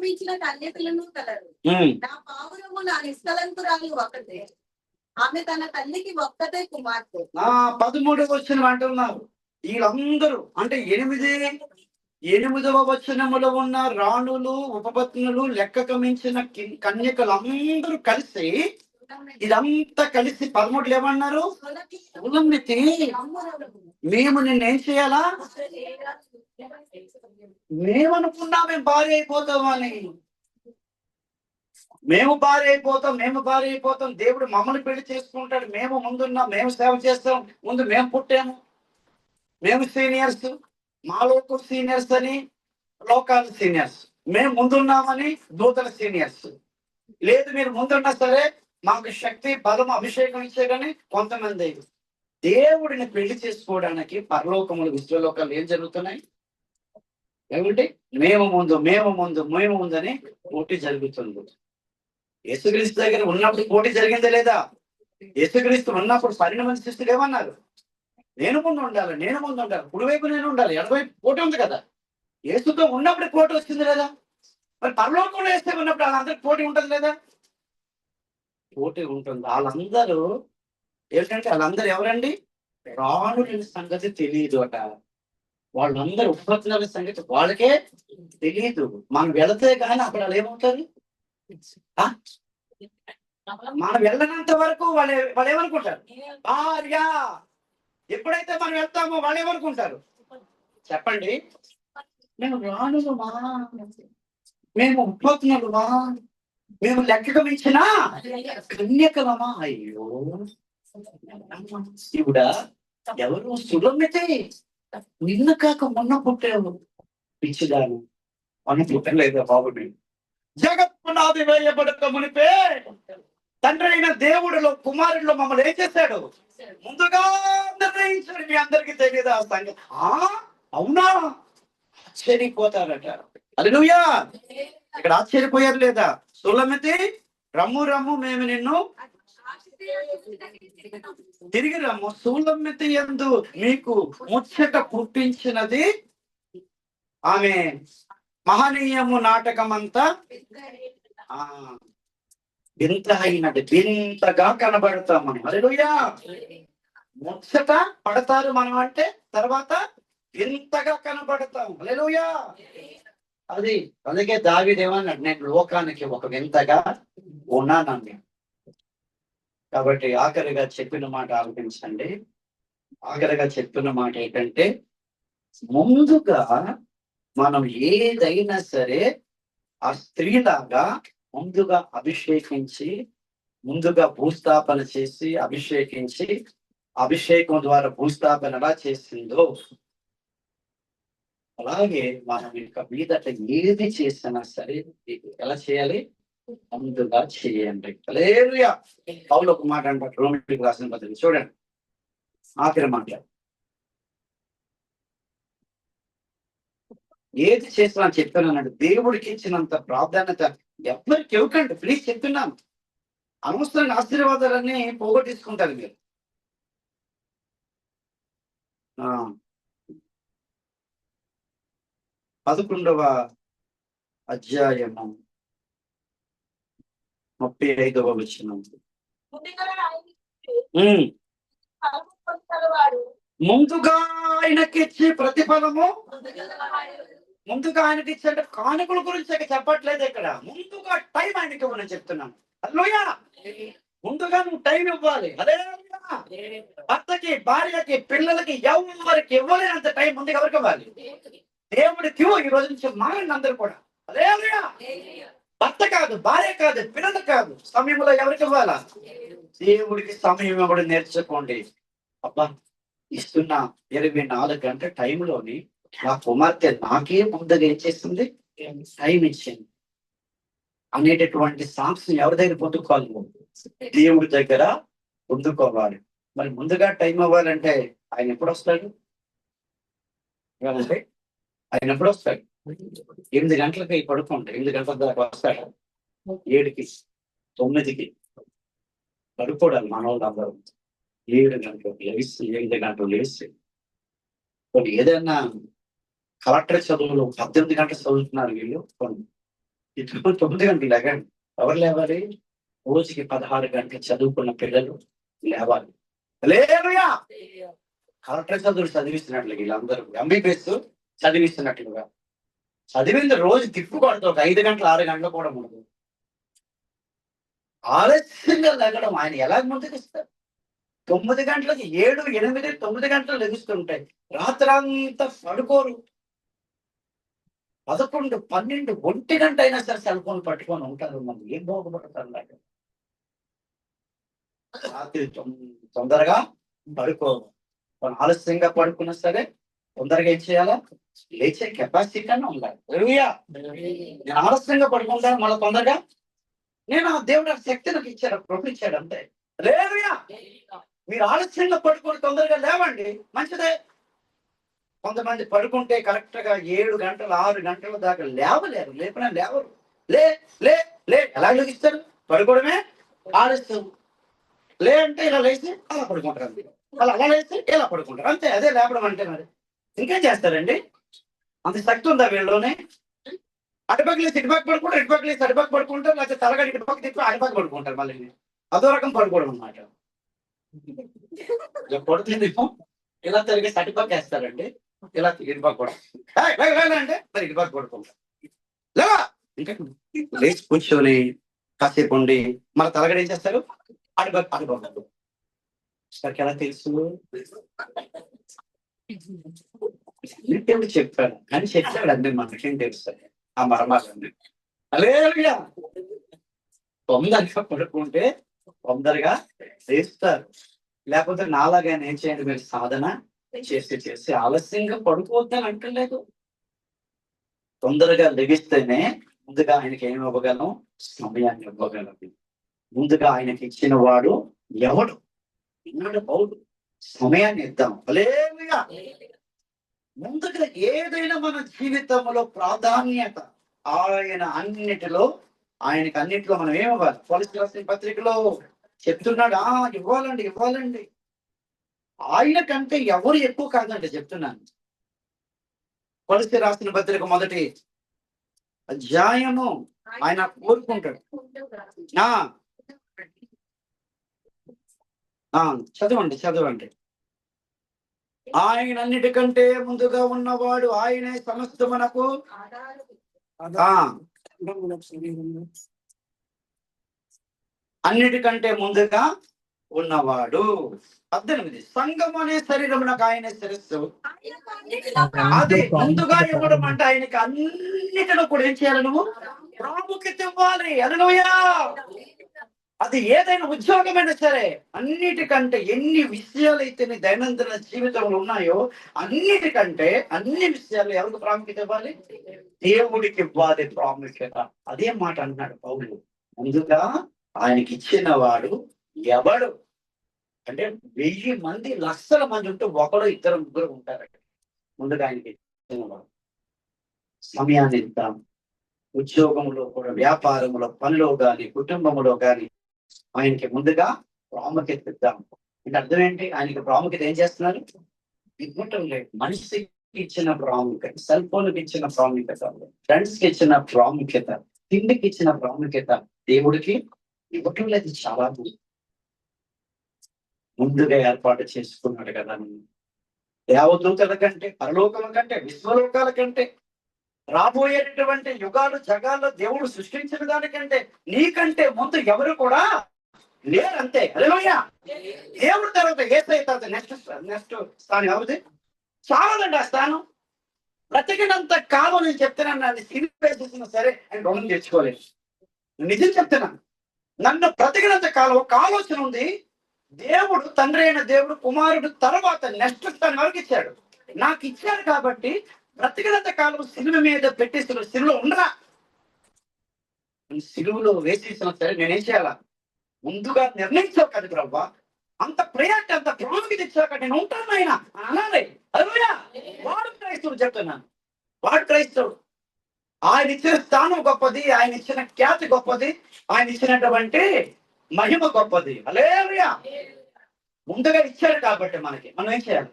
మించిన కన్యకలను కలరు. నా పావురము నా నిష్కలంకురాలు ఒకటే, ఆమె తన తల్లికి ఒక్కతే కుమార్తె. 13వ వచనం అంటున్నారు. వీళ్ళందరూ అంటే 8వ వచనములో ఉన్న రాణులు, ఉపపత్నులు, లెక్కకు మించిన కన్యకలు అందరూ కలిసి, ఇదంతా కలిసి 13 ఏమన్నారు? మేము నిన్నేం చేయాలా? మేమనుకున్నా మేము భార్య అయిపోతామని. మేము భార్య అయిపోతాం, దేవుడు మమ్మల్ని పెళ్లి చేసుకుంటాడు, మేము ముందున్నాం, మేము సేవ చేస్తాం, ముందు మేము పుట్టాము, మేము సీనియర్స్, మా లోకం సీనియర్స్ అని లోకాలు సీనియర్స్, మేము ముందున్నామని దూతల సీనియర్స్. లేదు మీరు ముందున్నా సరే మాకు శక్తి, బలం, అభిషేకం ఇచ్చే కానీ కొంతమంది దేవుడిని పెళ్లి చేసుకోవడానికి పరలోకములు, విశ్వలోకాలు ఏం జరుగుతున్నాయి? ఏమిటి? మేము ముందు అని పోటీ జరుగుతుంది. యేసుక్రీస్తు దగ్గర ఉన్నప్పుడు పోటీ జరిగిందే లేదా? యేసుక్రీస్తు ఉన్నప్పుడు 12 మంది శిష్యులు ఏమన్నారు? నేను ముందు ఉండాలి, కుడివైపు నేను ఉండాలి, ఎడవైపు పోటీ ఉంది కదా. యేసుతో ఉన్నప్పుడు పోటీ వచ్చింది లేదా? మరి పరలోకంలో వేస్తే ఉన్నప్పుడు వాళ్ళందరికి పోటీ ఉంటుంది లేదా? పోటీ ఉంటుంది. వాళ్ళందరూ ఏంటంటే వాళ్ళందరూ ఎవరండి? రాణుల సంగతి తెలియదు అట. వాళ్ళందరూ ఉపపత్నుల సంగతి వాళ్ళకే తెలియదు. మనం వెళితే కానీ అక్కడ వాళ్ళు ఏమవుతారు? మనం వెళ్ళనంత వరకు వాళ్ళు ఏమనుకుంటారు? భార్య. ఎప్పుడైతే మనం వెళ్తామో వాళ్ళు ఏమనుకుంటారు? చెప్పండి. మేము రాణులమా, మేము ఉపజ్ఞులమా, మేము లెక్కకు మించిన కన్యకలమా? అయ్యో శివుడా, ఎవరు సులమితే నిన్ను కాక మొన్న పుట్టావు, పిచ్చిదాను మొన్న పుట్టలేదా బాబు? నేను జగత్పునాది వేయబడక మునిపే తండ్రి అయిన దేవుడిలో కుమారుడిలో మమ్మల్ని ఏం చేశాడు? ముందుగా నిర్ణయించాడు. మీ అందరికీ తెలియదు ఆ సంగతి? అవునా? ఆశ్చర్యపోతారట. హల్లెలూయా. ఇక్కడ ఆశ్చర్యపోయారు లేదా? సులమితి, రమ్ము రమ్ము, మేము నిన్ను తిరిగి రమ్ము. సులమితి యందు మీకు ముచ్చట పుట్టించినది ఆమె మహనీయము నాటకం అంతా వింత అయినది. వింతగా కనబడతాం మనం. హల్లెలూయా. ముచ్చట పడతారు మనం అంటే, తర్వాత వింతగా కనబడతాం. హల్లెలూయా. అది అందుకే దావీదు ఏమన్నాడు? నేను లోకానికి ఒక వింతగా ఉన్నానండి. కాబట్టి ఆఖరిగా చెప్పిన మాట ఆలోచించండి. ఆఖరిగా చెప్పిన మాట ఏంటంటే, ముందుగా మనం ఏదైనా సరే ఆ స్త్రీలాగా ముందుగా అభిషేకించి, ముందుగా భూస్థాపన చేసి, అభిషేకించి, అభిషేకం ద్వారా భూస్థాపన ఎలా చేసిందో అలాగే మనం ఇక మీదట ఏది చేసినా సరే ఎలా చేయాలి? ముందుగా చేయండి. హల్లెలూయా. పౌలు ఒక మాట అంటారు, రోమీయులకు రాసిన పత్రిక చూడండి, ఆఖరి మాట. ఏది చేసినా చెప్తున్నానండి, దేవుడికి ఇచ్చినంత ప్రాధాన్యత ఎవరికి ఇవ్వకండి ప్లీజ్, చెప్తున్నాను. అనవసరమైన ఆశీర్వాదాలన్నీ పోగొట్టేసుకుంటారు మీరు. 11వ అధ్యాయము 35వ వచనం. ముందుగా ఆయనకి ఇచ్చే ప్రతిఫలము, ముందుగా ఆయనకి ఇచ్చే కానుకల గురించి చెప్పట్లేదు ఇక్కడ. ముందుగా టైం ఆయనకి ఇవ్వని చెప్తున్నాను. హల్లెలూయా. ముందుగా నువ్వు టైం ఇవ్వాలి. హల్లెలూయా. భర్తకి, భార్యకి, పిల్లలకి ఎవరికి ఇవ్వలేనంత టైం ముందుగా ఎవరికి ఇవ్వాలి? దేవుడికి. ఈ రోజు నుంచి మారండి అందరూ కూడా. హల్లెలూయా. భర్త కాదు, భార్య కాదు, పిల్లలు కాదు, సమయంలో ఎవరికి ఇవ్వాలా? దేవుడికి సమయం ఇవ్వడం నేర్చుకోండి. అబ్బా, ఇస్తున్న 24 గంటల టైంలోని నా కుమార్తె నాకే ముందుగా ఏం చేస్తుంది? టైం ఇచ్చింది అనేటటువంటి సాక్ష్యం ఎవరి దగ్గర పొందుకోవాలి? దేవుడి దగ్గర పొందుకోవాలి. మరి ముందుగా టైం అవ్వాలంటే ఆయన ఎప్పుడు వస్తాడు? ఆయన ఎప్పుడు వస్తాడు? 8 గంటలకి పడుకుంటే 8 గంటల దాకా వస్తాడు. 7కి 9కి పడుకోవడాలి. మనోళ్ళు అందరూ 7 గంటలు లేచి 8 గంటలు లేచి కొన్ని ఏదైనా కలెక్టర్ చదువులు 18 గంటలు చదువుతున్నారు వీళ్ళు. కొన్ని 9 గంటలు లేకండి. ఎవరు లేవాలి? రోజుకి 16 గంటలు చదువుకున్న పిల్లలు లేవాలి. హల్లెలూయా. కలెక్టర్ చదువులు చదివిస్తున్నట్లు వీళ్ళందరూ ఎంబీబీఎస్ చదివిస్తున్నట్లుగా చదివింది రోజు తిప్పుకొడతా ఒక 5 గంటలు 6 గంటలు కూడా ఉండదు. ఆలస్యంగా లెగడం ఆయన ఎలాగ ముందుకు ఇస్తారు? 9 గంటలకి 7, 8, 9 గంటలు లెగుస్తుంటాయి. రాత్రంతా పడుకోరు. 11, 12, 1 గంట అయినా సరే సెల్ ఫోన్ పట్టుకొని ఉంటారు. మనం ఏం బాగుపడతారు? రాత్రి తొందరగా పడుకో. ఆలస్యంగా పడుకున్నా సరే తొందరగా ఏం చేయాలా? లేచే కెపాసిటీ కన్నా ఉండాలి. నేను ఆలస్యంగా పడుకుంటాను, మళ్ళీ తొందరగా నేను దేవుడు శక్తి నాకు ఇచ్చాడు, ప్రభు ఇచ్చాడు అంతే. హల్లెలూయా. మీరు ఆలస్యంగా పడుకొని తొందరగా లేవండి, మంచిదే. కొంతమంది పడుకుంటే కరెక్ట్ గా 7 గంటలు 6 గంటల దాకా లేవలేరు. లేపినా లేవరు. లే లే లే ఎలా లెగిస్తారు? పడుకోవడమే ఆలస్యం. లే అంటే ఇలా లేచి అలా పడుకుంటారు, అలా లేచి ఇలా పడుకుంటారు అంతే. అదే లేపడం అంటే. మరి ఇంకేం చేస్తారండి? అంత శక్తి ఉందా వీళ్ళలోనే? అటుపక్క లేచి ఇటుపక్క పడుకుంటారు, ఇటుపక్క లేచి అటుపక్క పడుకుంటారు, లేకపోతే తలగడి ఇటుపక్క తిప్పి అటుపక్క పడుకుంటారు. మళ్ళీ అదో రకం పడుకోవడం అన్నమాట. పడుతుంది ఇలా తిరిగి అటుపక్క వేస్తారండి, ఇలా ఇటుపక్క పడుకుంటారు అంటే మరి ఇటుపక్క పడుకుంటారు. లేవా ఇంకా లేచి కూర్చొని కాసేపు ఉండి మళ్ళీ తలగడి ఏం చేస్తారు? అటుపక్క అటుపక్క. ఎలా తెలుసు? చెప్పాడు కానీ చెప్పాడు అండి, మనకేం తెలుస్తుంది ఆ మర్మాలన్నీ. హల్లెలూయా. తొందరగా పడుకుంటే తొందరగా లేస్తారు. లేకపోతే నాలాగా ఏం చేయండి, మీరు సాధన చేసి చేసి ఆలస్యంగా పడుకోవద్దని అంటలేదు. తొందరగా లెగిస్తేనే ముందుగా ఆయనకి ఏమి ఇవ్వగలం, సమయాన్ని ఇవ్వగలం. ముందుగా ఆయనకి ఇచ్చిన వాడు ఎవడు ఇన్నాడు పౌలు. సమయాన్ని ఇద్దాం. హల్లెలూయా. ముందుగా ఏదైనా మన జీవితంలో ప్రాధాన్యత ఆయన అన్నిటిలో, ఆయనకి అన్నిటిలో మనం ఏమివ్వాలి. కొలస్సీయులకు రాసిన పత్రికలో చెప్తున్నాడు, ఇవ్వాలండి ఇవ్వాలండి. ఆయన కంటే ఎవరు ఎక్కువ కాదండి చెప్తున్నాను. కొలస్సీయులకు రాసిన పత్రిక మొదటి అధ్యాయము ఆయన కోరుకుంటాడు. చదవండి చదవండి. ఆయన అన్నిటికంటే ముందుగా ఉన్నవాడు, ఆయనే సమస్తమునకు అన్నిటికంటే ముందుగా ఉన్నవాడు. 18 సంఘం అనే శరీరమునకు ఆయన శిరస్సు. అది ముందుగా ఇవ్వడం అంటే ఆయనకి అన్నిటిలో కూడా ఏం చేయాలి, నువ్వు ప్రాముఖ్యత ఇవ్వాలి. హల్లెలూయా. అది ఏదైనా ఉద్యోగమైనా సరే, అన్నిటికంటే ఎన్ని విషయాలు అయితే నీ దైనందిన జీవితంలో ఉన్నాయో అన్నిటికంటే అన్ని విషయాలు ఎవరికి ప్రాముఖ్యత ఇవ్వాలి, దేవుడికి ఇవ్వాలి ప్రాముఖ్యత. అదే మాట అన్నాడు పౌలు. ముందుగా ఆయనకి ఇచ్చిన వాడు ఎవడు అంటే 1000 మంది 1,00,000 మంది ఉంటే ఒకడు ఇద్దరు ముగ్గురు ఉంటారండి. ముందుగా ఆయనకి ఇచ్చిన వాడు. సమయాన్ని ఇద్దాం. ఉద్యోగంలో కూడా, వ్యాపారంలో, పనిలో గాని, కుటుంబంలో గాని ఆయనకి ముందుగా ప్రాముఖ్యత ఇద్దాం. అంటే అర్థం ఏంటి, ఆయనకి ప్రాముఖ్యత ఏం చేస్తున్నారు, ఇవ్వటం లేదు. మనిషికి ఇచ్చిన ప్రాముఖ్యత, సెల్ ఫోన్కి ఇచ్చిన ప్రాముఖ్యత, ఫ్రెండ్స్ కి ఇచ్చిన ప్రాముఖ్యత, తిండికి ఇచ్చిన ప్రాముఖ్యత దేవుడికి ఇవ్వటం లేదు. చాలా ముందుగా ఏర్పాటు చేసుకున్నాడు కదా. దేవదూతల కంటే, పరలోకల కంటే, విశ్వలోకాల కంటే, రాబోయేటటువంటి యుగాలు జగాల్లో దేవుడు సృష్టించిన దానికంటే నీకంటే ముందు ఎవరు కూడా లేరంతే. హల్లెలూయా. దేవుడి తర్వాత యేసయ్య తర్వాత నెక్స్ట్ స్థానం ఎవరిది? చాలదండి ఆ స్థానం. బ్రతికినంత కాలం నేను చెప్తున్నాను, నన్ను సినిమా సరే అని రుణం తెచ్చుకోలేదు. నిజం చెప్తున్నాను. నన్ను బ్రతికినంత కాలం ఒక ఆలోచన ఉంది. దేవుడు, తండ్రి అయిన దేవుడు కుమారుడు తర్వాత నెక్స్ట్ స్థానం ఎవరికి ఇచ్చాడు? నాకు ఇచ్చాడు. కాబట్టి బ్రతికినంత కాలం సిలువ మీద పెట్టేసిన, సిలువలో ఉండరా, సిలువలో వేసేసిన సరే నేనేం చేయాలా? ముందుగా నిర్ణయించావు కదా బ్రవ్వా, అంత ప్రయారిటీ, అంత ప్రాముఖ్యత ఇచ్చాక నేను ఉంటాను ఆయన అనాలి. హల్లెలూయా. వాడు క్రైస్తవుడు చెప్తున్నాను, వాడు క్రైస్తవుడు. ఆయన ఇచ్చిన స్థానం గొప్పది, ఆయన ఇచ్చిన ఖ్యాతి గొప్పది, ఆయన ఇచ్చినటువంటి మహిమ గొప్పది. హల్లెలూయా. ముందుగా ఇచ్చాడు కాబట్టి మనం ఏం చేయాలి?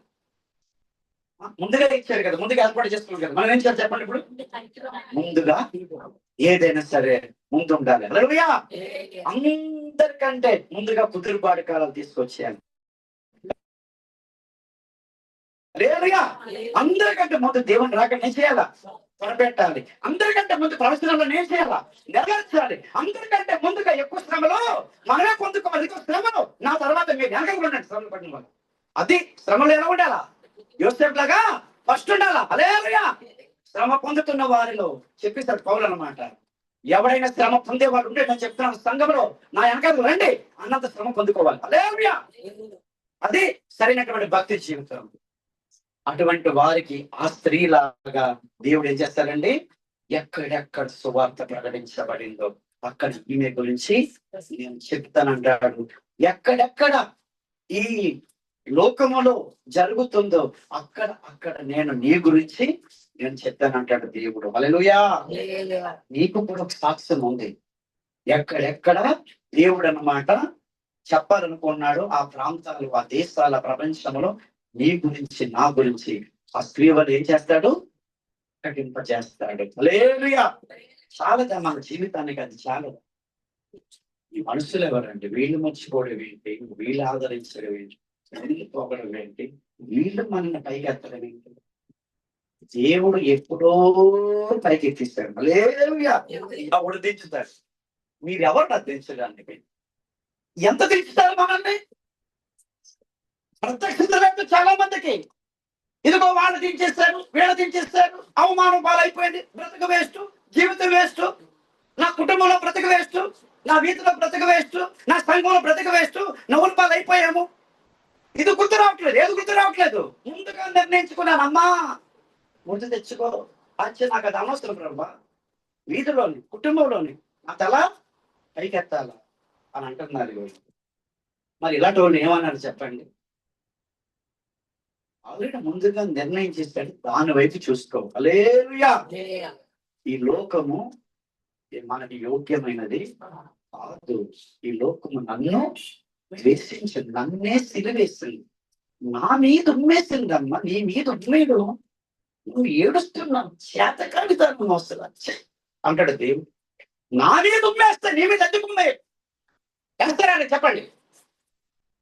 ముందుగా ఇచ్చాడు కదా, ముందుగా ఏర్పాటు చేసుకున్నాం కదా, మనం ఏం చేయాలి చెప్పండి. ఇప్పుడు ముందుగా ఏదైనా సరే ముందు ఉండాలి. హల్లెలూయా. అందరికంటే ముందుగా కుదురుబాటు కాలాలు తీసుకొచ్చేయాలి. హల్లెలూయా. అందరికంటే ముందు దేవుని రాక నేను చేయాలా? త్వరపెట్టాలి. అందరికంటే ముందు ప్రవచనంలో నేను చేయాలా? నెరవేర్చాలి. అందరికంటే ముందుగా ఎక్కువ శ్రమలో మనమే పొందుకోవాలి. ఎక్కువ శ్రమలో నా తర్వాత మీరు వెనక ఉండండి. శ్రమలు పడిన వాళ్ళు అది శ్రమలో ఎలా ఉండాలా? యోసేపు లాగా ఫస్ట్ ఉండాలా? హల్లెలూయా. శ్రమ పొందుతున్న వారిలో చెప్పేశాడు పౌలు అన్నమాట. ఎవడైనా శ్రమ పొందేవాడు ఉంటే నేను చెప్తున్నాను, సంఘంలో నా వెనకాల రండి, అన్నంత శ్రమ పొందుకోవాలి. హల్లెలూయా. అది సరైనటువంటి భక్తి జీవితం. అటువంటి వారికి ఆ స్త్రీలాగా దేవుడు ఏం చేస్తారండి, ఎక్కడెక్కడ సువార్త ప్రకటించబడిందో అక్కడ ఈమె గురించి నేను చెప్తానంటాడు. ఎక్కడెక్కడ ఈ లోకములో జరుగుతుందో అక్కడ నేను నీ గురించి నేను చెప్తానంటాడు దేవుడు. హల్లెలూయా. నీకు కూడా ఒక సాక్ష్యం ఉంది. ఎక్కడెక్కడ దేవుడు అన్నమాట చెప్పాలనుకున్నాడు, ఆ ప్రాంతాలు, ఆ దేశాల, ప్రపంచంలో నీ గురించి, నా గురించి ఆ స్త్రీ వాళ్ళు ఏం చేస్తాడు, ప్రకటింపజేస్తాడు. హల్లెలూయా. చాలదా మన జీవితానికి? అది చాలదు. ఈ మనుషులు ఎవరండి? వీళ్ళు మర్చిపోవడం ఏంటి, వీళ్ళు ఆదరించడం ఏంటి, వీళ్ళు పోగడం ఏంటి, వీళ్ళు మనల్ని పైకెత్తడం ఏంటి? దేవుడు ఎప్పుడో పైకెత్తిస్తాడు. హల్లెలూయా. ఎవడు దించుతాడు? మీరు ఎవరు దించడానికి? ఎంత దించుతారు మనల్ని? ప్రత్యక్షత లేదు చాలా మందికి. ఇదిగో వాళ్ళు దించేస్తారు, వీళ్ళు దించేస్తారు, అవమానం పాలైపోయింది, బ్రతుకు వేస్ట్, జీవితం వేస్ట్. నా కుటుంబంలో బ్రతక వేస్ట్, నా వీధిలో బ్రతక వేస్ట్, నా సంఘంలో బ్రతక వేస్ట్, నవ్వుల పాలు అయిపోయాము. ఇది గుర్తు రావట్లేదు. ఏది గుర్తు రావట్లేదు? ముందుగా నిర్ణయించుకున్నాను, అమ్మా ముందు తెచ్చుకో, అచ్చే నాకు అది అనవసరం బ్రహ్మ. వీధిలోని కుటుంబంలోని నా తల పైకెత్తాలా అని అంటున్నారు ఈరోజు. మరి ఇలాంటి వాళ్ళు ఏమన్నారు చెప్పండి? ఆల్రెడీ ముందుగా నిర్ణయం చేస్తాడు, దాని వైపు చూసుకో. హల్లెలూయా. ఈ లోకము మనకి యోగ్యమైనది కాదు. ఈ లోకము నన్ను ద్వేషించింది, నన్నే సిలివేసింది, నా మీద ఉమ్మేసిందమ్మా. నీ మీద ఉమ్మేడు, నువ్వు ఏడుస్తున్నావు, చేతకానిదాన్ని వస్తుంది అంటాడు దేవుడు. నా మీద ఉమ్మేస్తే నీ మీద ఎందుకు ఉమ్మే వేస్తారని చెప్పండి.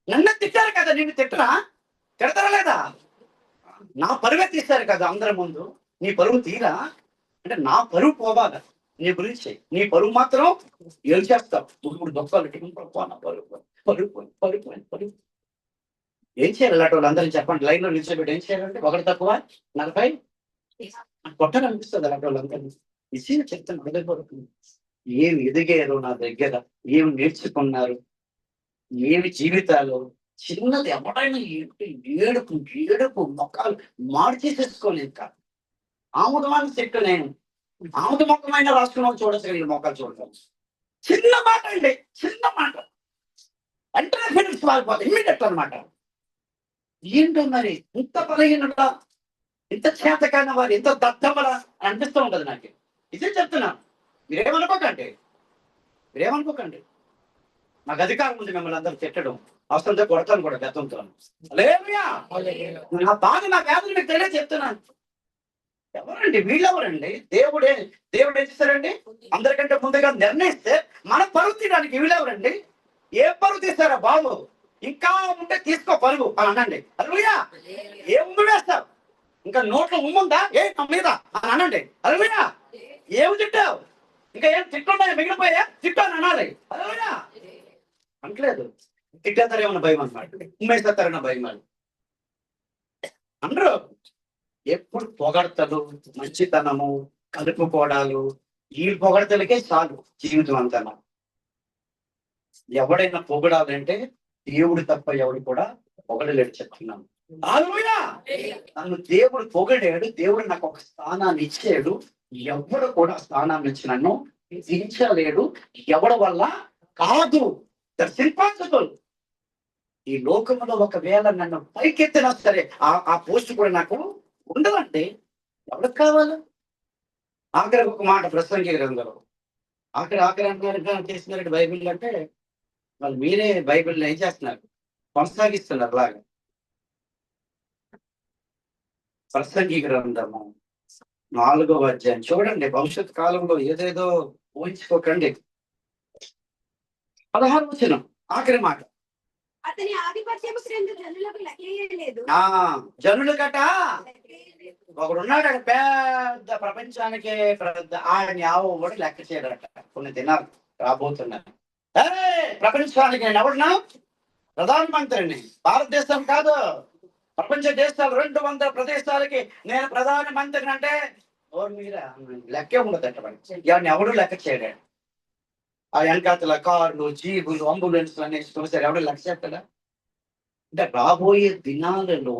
నన్ను తిట్టారు కదా, నిన్ను తిట్టరా? తిడతారా లేదా? నా పరువే తీశారు కదా అందరి ముందు, నీ పరువు తీరా అంటే నా పరువు పోవాలా నీ గురించి? నీ పరువు మాత్రం ఏం చేస్తావు? ఇప్పుడు దొక్కలు పరువు ఏం చేయాలి? అలాంటి వాళ్ళందరూ చెప్పండి, లైన్ లో నిలిచిపెట్టి ఏం చేయాలంటే 1 తక్కువ 40 కొట్టాలనిపిస్తుంది. అలాంటి వాళ్ళందరినీ నిజంగా చెప్తాను, హృదయపూర్వకంగా. ఏమి ఎదిగారు నా దగ్గర, ఏమి నేర్చుకున్నారు, ఏమి జీవితాలు. చిన్నది ఎవరైనా ఏడుపు ఏడుపు మొక్కలు మార్చేసేసుకోలేదు. ఇంకా ఆముదమాన్ని చెట్టు నేను ఆముద మొక్కమైన రాసుకున్నాను చూడచ్చు, మొక్కలు చూడటం చిన్న మాట అండి, చిన్న మాట అంటే ఫీలింగ్స్ వాలిపోతాయి ఇమ్మీడియట్ అనమాట. ఏంటో మరి ఇంత బలహీనత, ఇంత చేతకాని వారు, ఇంత దద్దమల అని అనిపిస్తూ ఉంటది నాకు. ఇదే చెప్తున్నాను, మీరేమనుకోకండి, మీరేమనుకోకండి. నాకు అధికారం ఉంది మిమ్మల్ని అందరూ తిట్టడం, అవసరంతో కొడతాను కూడా గతంతో. నా బాధ, నా వ్యాధులు మీకు తెలియ చెప్తున్నాను. ఎవరండి వీళ్ళెవరండి? దేవుడు ఏం చేశారండి? అందరికంటే ముందుగా నిర్ణయిస్తే మన పరువు తీయడానికి వీళ్ళెవరండి? ఏ పరువు తీస్తారా బాబు? ఇంకా ఉంటే తీసుకో పరువు అని అనండి. హల్లెలూయా. ఏ ఉమ్ము వేస్తావు? ఇంకా నోట్లో ఉమ్ముందా నా మీద అని అనండి. హల్లెలూయా. ఏమి తిట్టావు? ఇంకా ఏం తిట్టున్నాయా? మిగిలిపోయా? తిట్టు అని అనాలి. హల్లెలూయా. అంటలేదు, తిట్టేస్తారేమన్న భయం అన్నమాట, ఉమ్మేసేస్తారన్న భయం. అందరూ ఎప్పుడు పొగడతలు, మంచితనము, కలుపుకోవడాలు, ఈ పొగడతలకే చాలు జీవితం అంతా. ఎవడైనా పొగడాలంటే దేవుడు తప్ప ఎవడు కూడా పొగడలేడు చెప్తున్నాను. హల్లెలూయా. నన్ను దేవుడు పొగడాడు, దేవుడు నాకు ఒక స్థానాన్ని ఇచ్చాడు. ఎవడు కూడా స్థానాన్ని ఇచ్చి నన్ను దించలేడు, ఎవడి వల్ల కాదు. That's impossible. ఈ లోకంలో ఒకవేళ నన్ను పైకెత్తినా సరే ఆ పోస్ట్ కూడా నాకు ఉండదండి. ఎవరికి కావాలి? ఆఖరికి ఒక మాట ప్రసంగి గ్రంథంలో ఆఖరి అంటున్నారు చేస్తున్నారు బైబిల్ అంటే, వాళ్ళు మీరే బైబిల్ ఏం చేస్తున్నారు? కొనసాగిస్తున్నారు అలాగా. ప్రసంగి గ్రంథము 4వ అధ్యాయం చూడండి. భవిష్యత్ కాలంలో ఏదేదో ఊహించుకోకండి. 16వ వచనం ఆఖరి మాట. అతని ఆధిపత్యము క్రింద జనులకు లెక్కలేదు. జనులు కట ఒకడున్నాడు, పెద్ద ప్రపంచానికి ఆయన కూడా లెక్క చేయడట. కొన్ని దినాలు రాబోతున్నాయి. ప్రపంచానికి నేను ఎవడున్నా? ప్రధానమంత్రిని. భారతదేశం కాదు, ప్రపంచ దేశాలు 200 ప్రదేశాలకి నేను ప్రధానమంత్రిని అంటే మీరా లెక్కే ఉండదట. ఎవరిని ఎవడు లెక్క చేయడాడు. ఆ వెనకాతల కార్లు, జీబులు, అంబులెన్స్ అనేసి చూసారు, ఎవడో లెక్క చెప్తాడా? అంటే రాబోయే దినాలలో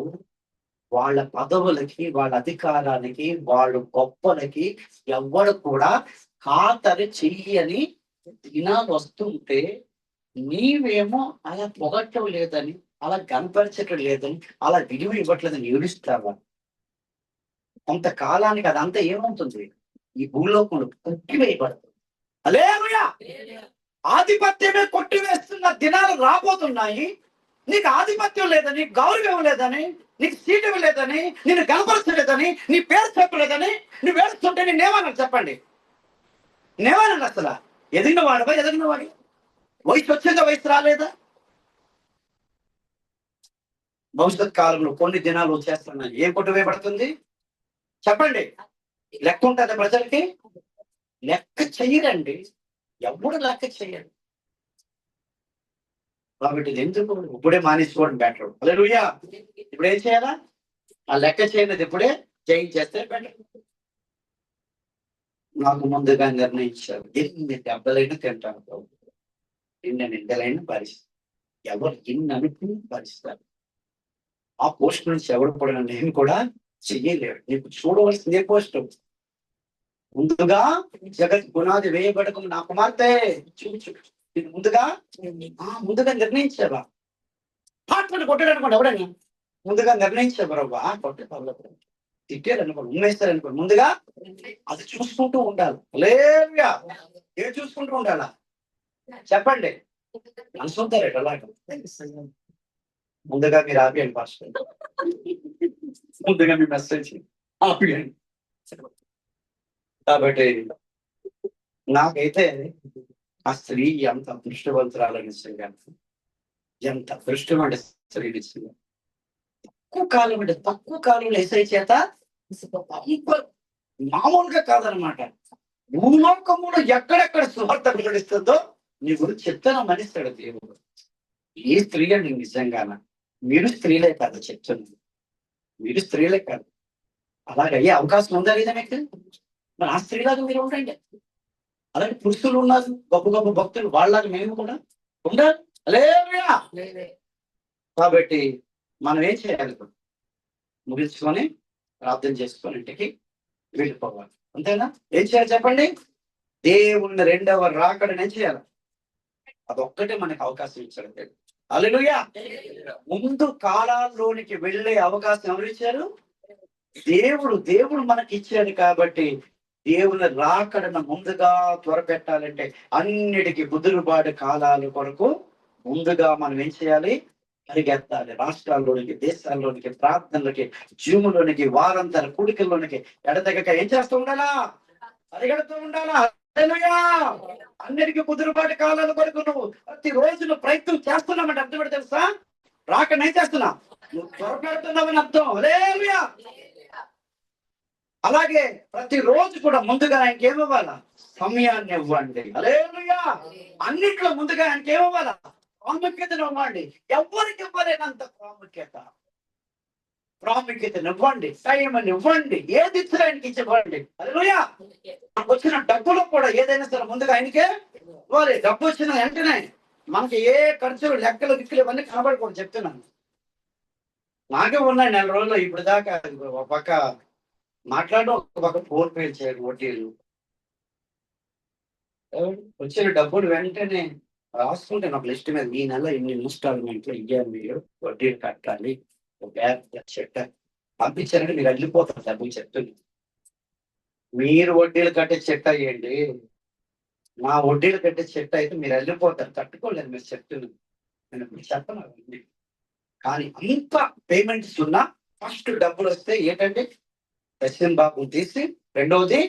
వాళ్ళ పదవులకి, వాళ్ళ అధికారానికి, వాళ్ళు గొప్పలకి ఎవడు కూడా ఖాతరు చెయ్యని దినాలు వస్తుంటే నీవేమో అలా పొగట్టం లేదని, అలా కనపరచటం లేదని, అలా విలువ ఇవ్వట్లేదని ఏడుస్తావా? కొంతకాలానికి అదంతా ఏమవుతుంది? ఈ భూలోకంలో కొట్టివేయబడుతుంది. హల్లెలూయా. ఆధిపత్యమే కొట్టివేస్తున్న దినాలు రాబోతున్నాయి. నీకు ఆధిపత్యం లేదని, గౌరవం లేదని, నీకు సీటు లేదని, నిన్ను కనపరచలేదని, నీ పేరు చెప్పలేదని నువ్వు ఏడుస్తుంటే నేనేమన్నా చెప్పండి? నేనేమన్నా అసలు? ఎదిగిన వాడి వయసు వచ్చిందా? వయసు రాలేదా? భవిష్యత్ కాలంలో కొన్ని దినాలు వచ్చేస్తున్నాయి. ఏం కొట్టివేయబడుతుంది చెప్పండి? లెక్క ఉంటుంది ప్రజలకి? లెక్క చెయ్యరండి, ఎవడు లెక్క చెయ్యరు. కాబట్టి ఎందుకు ఇప్పుడే మానేసుకోవడం బెటర్. హల్లెలూయా. ఇప్పుడు ఏం చేయాలా? ఆ లెక్క చేయనిది ఇప్పుడే చేంజ్ చేస్తే బెటర్. నాకు ముందుగా నిర్ణయించారు. ఎన్ని దెబ్బలైనా తింటాను ప్రభు, ఎన్ని నిందలైన భరిస్తాను. ఎవరు ఎన్ని అనుకుని భరిస్తారు. ఆ పోస్ట్ నుంచి ఎవరు కూడా నేను కూడా చెయ్యలేడు. నీకు చూడవలసిందే పోస్ట్. ముందుగా జగత్ పునాది వేయబడకు నా కుమార్తె చూచు, ఇది ముందుగా నిర్ణయించావా? పాటలు కొట్టాడు అనుకోండి ఎవడైనా, ముందుగా నిర్ణయించావా? కొట్టే పర్లేదు, తిట్టారు అనుకోండి, ఉమ్మేస్తారు అనుకోండి, ముందుగా అది చూసుకుంటూ ఉండాలి. లేదుగా ఏం చూసుకుంటూ ఉండాలా చెప్పండి? అనుకుంటారు అలాగా. ముందుగా మీరు ఆపియండి పాస్టర్, ముందుగా మీ మెసేజ్ ఆపియండి. కాబట్టి నాకైతే ఆ స్త్రీ ఎంత అదృష్టవంతురాలు నిజంగా, ఎంత అదృష్టమైన స్త్రీ నిజంగా. తక్కువ కాలంలో ఎస్ఐ చేత మామూలుగా కాదనమాట. భూలోకములో ఎక్కడెక్కడ సువార్త ప్రకటిస్తుందో నీ గురించి చెప్తాను మనిస్తాడు దేవుడు. ఏ స్త్రీ అండి నిజంగాన? మీరు స్త్రీలే కాదు చెప్తున్నాను, మీరు స్త్రీలే కాదు. అలాగే అయ్యే అవకాశం ఉందా లేదా మీకు? మరి ఆ స్త్రీలాగా మీరు ఉండండి. అలాగే పురుషులు ఉన్నారు గొప్ప గొప్ప భక్తులు, వాళ్ళలాగా మేము కూడా ఉండాలి. హల్లెలూయా. కాబట్టి మనం ఏం చేయాలి? ముగించుకొని ప్రార్థన చేసుకొని ఇంటికి వెళ్ళిపోవాలి. అంతేనా? ఏం చేయాలి చెప్పండి? దేవుని రెండవ రాకడని ఏం చేయాలి? అదొక్కటే మనకు అవకాశం ఇచ్చాడు దేవుడు. హల్లెలూయా. ముందు కాలాల్లోనికి వెళ్ళే అవకాశం ఎవరు ఇచ్చారు? దేవుడు మనకి ఇచ్చాడు. కాబట్టి దేవుని రాకడను ముందుగా త్వరపెట్టాలంటే అన్నిటికీ బుదురుబాటు కాలాల కొరకు ముందుగా మనం ఏం చేయాలి? పరిగెత్తాలి. రాష్ట్రాల్లోనికి, దేశాల్లోనికి, ప్రార్థనలకి, జూములోనికి, వారంతర కూడికల్లోనికి ఎడతెగక ఏం చేస్తూ ఉండాలా? పరిగెడుతూ ఉండాలా. హల్లెలూయా. అన్నిటికీ కుదురుబాటు కాలాల కొరకు నువ్వు ప్రతి రోజు నువ్వు ప్రయత్నం చేస్తున్నామంటే అర్థం ఏంటో తెలుసా? రాకనే చేస్తున్నా, నువ్వు త్వరపెడుతున్నావని అర్థం. హల్లెలూయా. అలాగే ప్రతి రోజు కూడా ముందుగా ఆయనకి ఏమివ్వాలా? సమయాన్ని ఇవ్వండి. హల్లెలూయా. అన్నిట్లో ముందుగా ఆయనకి ఏమివ్వాలా? ప్రాముఖ్యతను ఇవ్వండి. ఎవరికి ఇవ్వలేనంత ప్రాముఖ్యతను ఇవ్వండి, టైంని ఇవ్వండి, ఏది ఇచ్చినా ఆయనకి ఇచ్చివ్వండి. హల్లెలూయా. మనకు వచ్చిన డబ్బులో కూడా ఏదైనా సరే ముందుగా ఆయనకే ఇవ్వాలి. డబ్బు వచ్చిన వెంటనే మనకి ఏ ఖర్చులు, లెక్కలు, దిక్కులు ఇవన్నీ కనబడకూడదు చెప్తున్నాను. నాకే ఉన్నాయి నెల రోజులు ఇప్పుడు దాకా. ఒక పక్క మాట్లాడడం, ఒక పక్క ఫోన్ పే చేయడం, వడ్డీలు. వచ్చిన డబ్బులు వెంటనే రాసుకుంటే నాకు లిస్ట్ మీద ఈ నెల ఇన్ని ఇన్స్టాల్మెంట్లు ఇయ్యాలి, మీరు వడ్డీలు కట్టాలి, చెట్ట పంపించారంటే మీరు వెళ్ళిపోతారు. డబ్బులు చెప్తుంది, మీరు వడ్డీలు కట్టే చెట్ట అయ్యండి, మా వడ్డీలు కట్టే చెట్ట అయితే మీరు వెళ్ళిపోతారు. తట్టుకోలేదు మీరు చెప్తున్నాను. నేను ఇప్పుడు చెప్పను అవన్నీ. కానీ అంత పేమెంట్స్ ఉన్నా ఫస్ట్ డబ్బులు వస్తే ఏంటంటే దశిన్ బాబు తీసి, రెండవది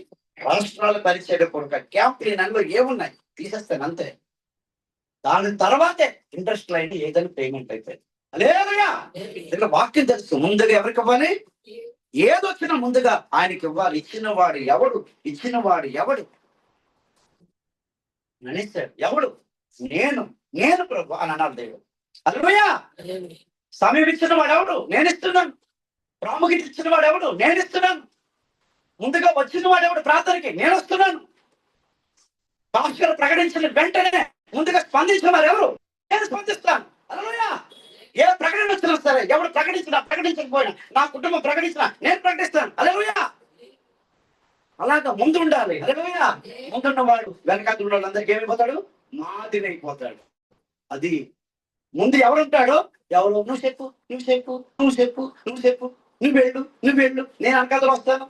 రాష్ట్రాల పరిచయ కొరకు క్యాంపెయిన్లో ఏమున్నాయి తీసేస్తాను అంతే. దాని తర్వాతే ఇంట్రెస్ట్ లైన్ ఏదైనా పేమెంట్ అయిపోయింది. హల్లెలూయా. ఇక్కడ వాక్యం తెలుసు, ముందుగా ఎవరికి ఇవ్వాలి? ఏదొచ్చినా ముందుగా ఆయనకి ఇవ్వాలి. ఇచ్చినవాడు ఎవడు అనేసాడు. ఎవడు? నేను ప్రభు అని అన్నారు దేవుడు. హల్లెలూయా. సమయం ఇచ్చిన వాడు ఎవడు? నేను ఇస్తున్నాను. ప్రాముఖ్యత ఇచ్చిన వాడు ఎవడు? నేను ఇస్తున్నాను. ముందుగా వచ్చిన వాడు ఎవడు? ప్రార్థనకి నేను వస్తున్నాను. భాషలు ప్రకటించిన వెంటనే ముందుగా స్పందించిన వారు ఎవరు? నేను స్పందిస్తాను. హల్లెలూయా. ఏ ప్రకటన వచ్చినా సరే, ఎవరు ప్రకటించకపోయినా, నా కుటుంబం ప్రకటించినా నేను ప్రకటిస్తాను. హల్లెలూయా. అలాగా ముందు ఉండాలి. హల్లెలూయా. ముందున్న వాడు వెనకాల వాళ్ళందరికీ ఏమైపోతాడు? మాదిరైపోతాడు. అది ముందు ఎవరుంటాడో, ఎవరు నువ్వు చెప్పు, నువ్వు వెళ్ళు, నేను వెనకాల వస్తాను,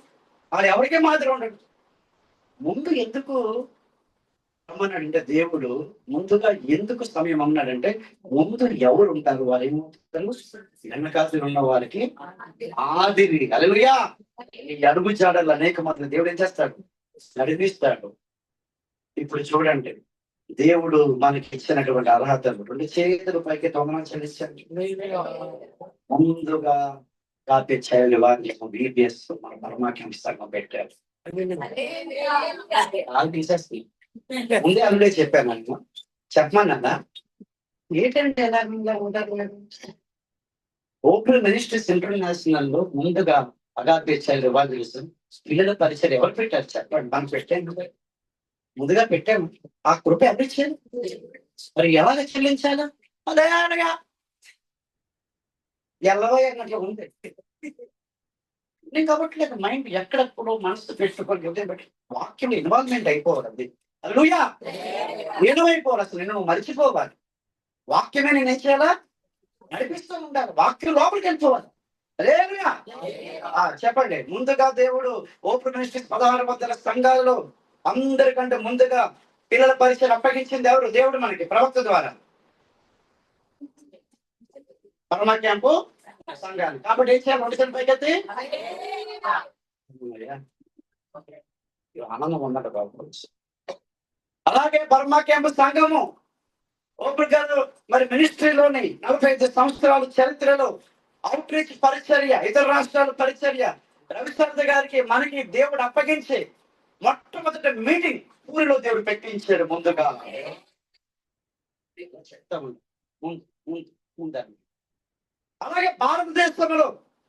వాడు ఎవరికే మాదిరి ఉండడు. ముందు ఎందుకు రమ్మన్నాడంటే దేవుడు, ముందుగా ఎందుకు సమయం అన్నాడంటే, ముందు ఎవరు ఉంటారు వారు ఏమవుతారు? వెనకాల ఉన్న వారికి ఆదిరి. హల్లెలూయా. ఈ అడుగు జాడలు అనేక మంది దేవుడు ఏం చేస్తాడు? నడిపిస్తాడు. ఇప్పుడు చూడండి, దేవుడు మనకి ఇచ్చినటువంటి అర్హతలు, 2 చేతుల పైకి తొందర చెల్లించాడు. ముందుగా కాపీ చేయాలి వారిని BBS మన పరమాఖ్యం సంఘం పెట్టారు. తీసేస్తుంది. ముందే అందులో చెప్పాను, చెప్పమన్నా ఏంటంటే ఎలా ఉంటారు? ఓపెన్ మినిస్ట్రీస్ ఇంటర్నేషనల్ లో ముందుగా అగాపే చైల్డ్ ఎవాంజలిజం పిల్లల పరిచయం ఎవరు పెట్టారు చెప్పండి? మనం పెట్టాము, ముందుగా పెట్టాము. ఆ కృప ఎవరు ఇచ్చారు? మరి ఎలాగ చెల్లించాలా? అదే అనగా ఎల్లవై అన్నట్లు ఉంది. నేను కాబట్టి లేదు మైండ్ ఎక్కడెప్పుడు మనసు పెట్టుకొని ఉదయం పెట్టి వాక్యం ఇన్వాల్వ్మెంట్ అయిపోవాలి. అది హల్లెలూయా. లీనమైపోవాలి, అసలు నేను మర్చిపోవాలి. వాక్యమే నేను ఏం చేయాలా? నడిపిస్తూ ఉండాలి. వాక్యం లోపలికి వెళ్ళిపోవాలి. హల్లెలూయా. చెప్పండి. ముందుగా దేవుడు ఓపెన్ మినిస్ట్రీస్ 16 వందల సంఘాలలో అందరికంటే ముందుగా పిల్లల పరిచయం అప్పగించింది ఎవరు? దేవుడు మనకి ప్రవక్త ద్వారా. పరమ క్యాంపు సంఘాలు. కాబట్టి ఏం చేయాలి? 2 పైకెత్తి ఆనందం ఉన్నట్టు బాబు. అలాగే బర్మా క్యాంపు సంఘము ఓపెన్ గారు మరి మినిస్ట్రీలోని 45 సంవత్సరాల చరిత్రలో అవుట్ రీచ్ పరిచర్య, ఇతర రాష్ట్రాల పరిచర్య రవిశరద గారికి మనకి దేవుడు అప్పగించి మొట్టమొదటి మీటింగ్ ఊరిలో దేవుడు పెట్టించాడు. ముందుగా చెప్తాము అలాగే భారతదేశంలో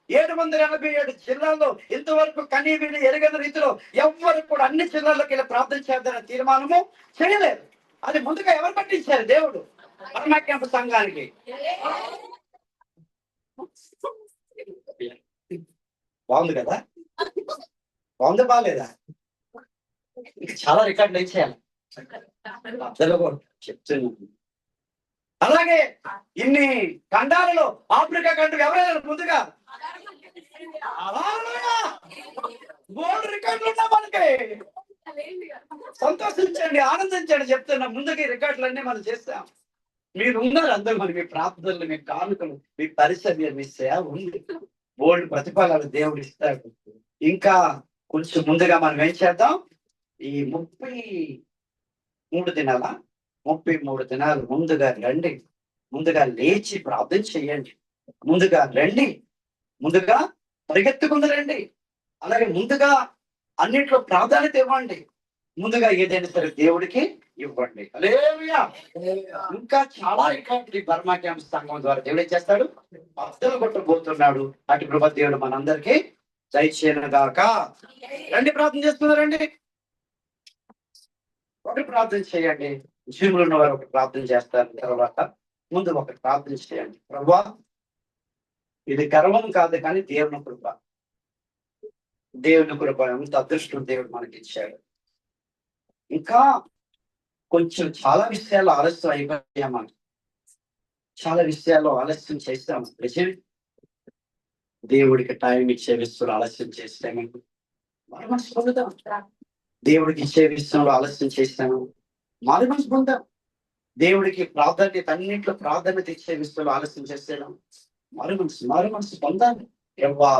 787 జిల్లాల్లో ఇంతవరకు కనీవిని ఎరగని రీతిలో ఎవ్వరు కూడా అన్ని జిల్లాల్లోకి వెళ్ళి ప్రార్థన చేద్దారని తీర్మానము చేయలేదు. అది ముందుగా ఎవరు పట్టించారు? దేవుడు పరమ క్యాంపు సంఘానికి. బాగుంది కదా? బాగుంది, బాగాలేదా? ఇంకా చాలా రికార్డులు ఇచ్చేయాలి చెప్తున్నాను. అలాగే ఇన్ని ఖండాలలో ఆఫ్రికా ఖండం ఎవరైనా ముందుగా గోల్డ్ రికార్డులు ఉన్నా మనకి సంతోషించండి, ఆనందించండి. చెప్తున్నా ముందుగా ఈ రికార్డులన్నీ మనం చేస్తాం. మీరు ఉన్నారు అందరూ, మరి మీ ప్రార్థనలు, మీ కానుకలు, మీ పరిచర్య, మీ సేవ ఉంది. గోల్డ్ ప్రతిఫలాలు దేవుడు ఇస్తాడు. ఇంకా కొంచెం ముందుగా మనం ఏం చేద్దాం? ఈ 33 దినాలు ముందుగా రండి. ముందుగా లేచి ప్రార్థన చేయండి. ముందుగా రండి. ముందుగా పరిగెత్తుకుంది రండి. అలాగే ముందుగా అన్నింటిలో ప్రాధాన్యత ఇవ్వండి. ముందుగా ఏదైనా సరే దేవుడికి ఇవ్వండి. హల్లెలూయా. ఇంకా చాలా రికార్డులు బర్మా క్యాంప్ సంఘం ద్వారా దేవుడు ఏం చేస్తాడు? అద్దలు కొట్టబోతున్నాడు. అటు కృప దేవుడు మనందరికీ దయచేయనుగాక. రండి, ప్రార్థన చేస్తున్నారండి. ఒకటి ప్రార్థన చేయండి. జీవులు ఉన్న వారు ఒకటి ప్రార్థన చేస్తారు. తర్వాత ముందు ఒకటి ప్రార్థన చేయండి. ప్రభువా, ఇది గర్వం కాదు కానీ దేవుని కృప. దేవుని కృప ఎంత అదృష్టం దేవుడు మనకి ఇచ్చాడు. ఇంకా కొంచెం చాలా విషయాలు ఆలస్యం అయిపోయామా? చాలా విషయాల్లో ఆలస్యం చేస్తాము. దేవుడికి టైం ఇచ్చే విషయంలో ఆలస్యం చేస్తాము. మారు మనసు పొందుతాం. దేవుడికి ఇచ్చే విషయంలో ఆలస్యం చేస్తాము. మారు మనసు పొందాం. దేవుడికి ప్రాధాన్యత, అన్నింటిలో ప్రాధాన్యత ఇచ్చే విషయంలో ఆలస్యం చేస్తాను. మారు మనసు పొందాలి. యెహోవా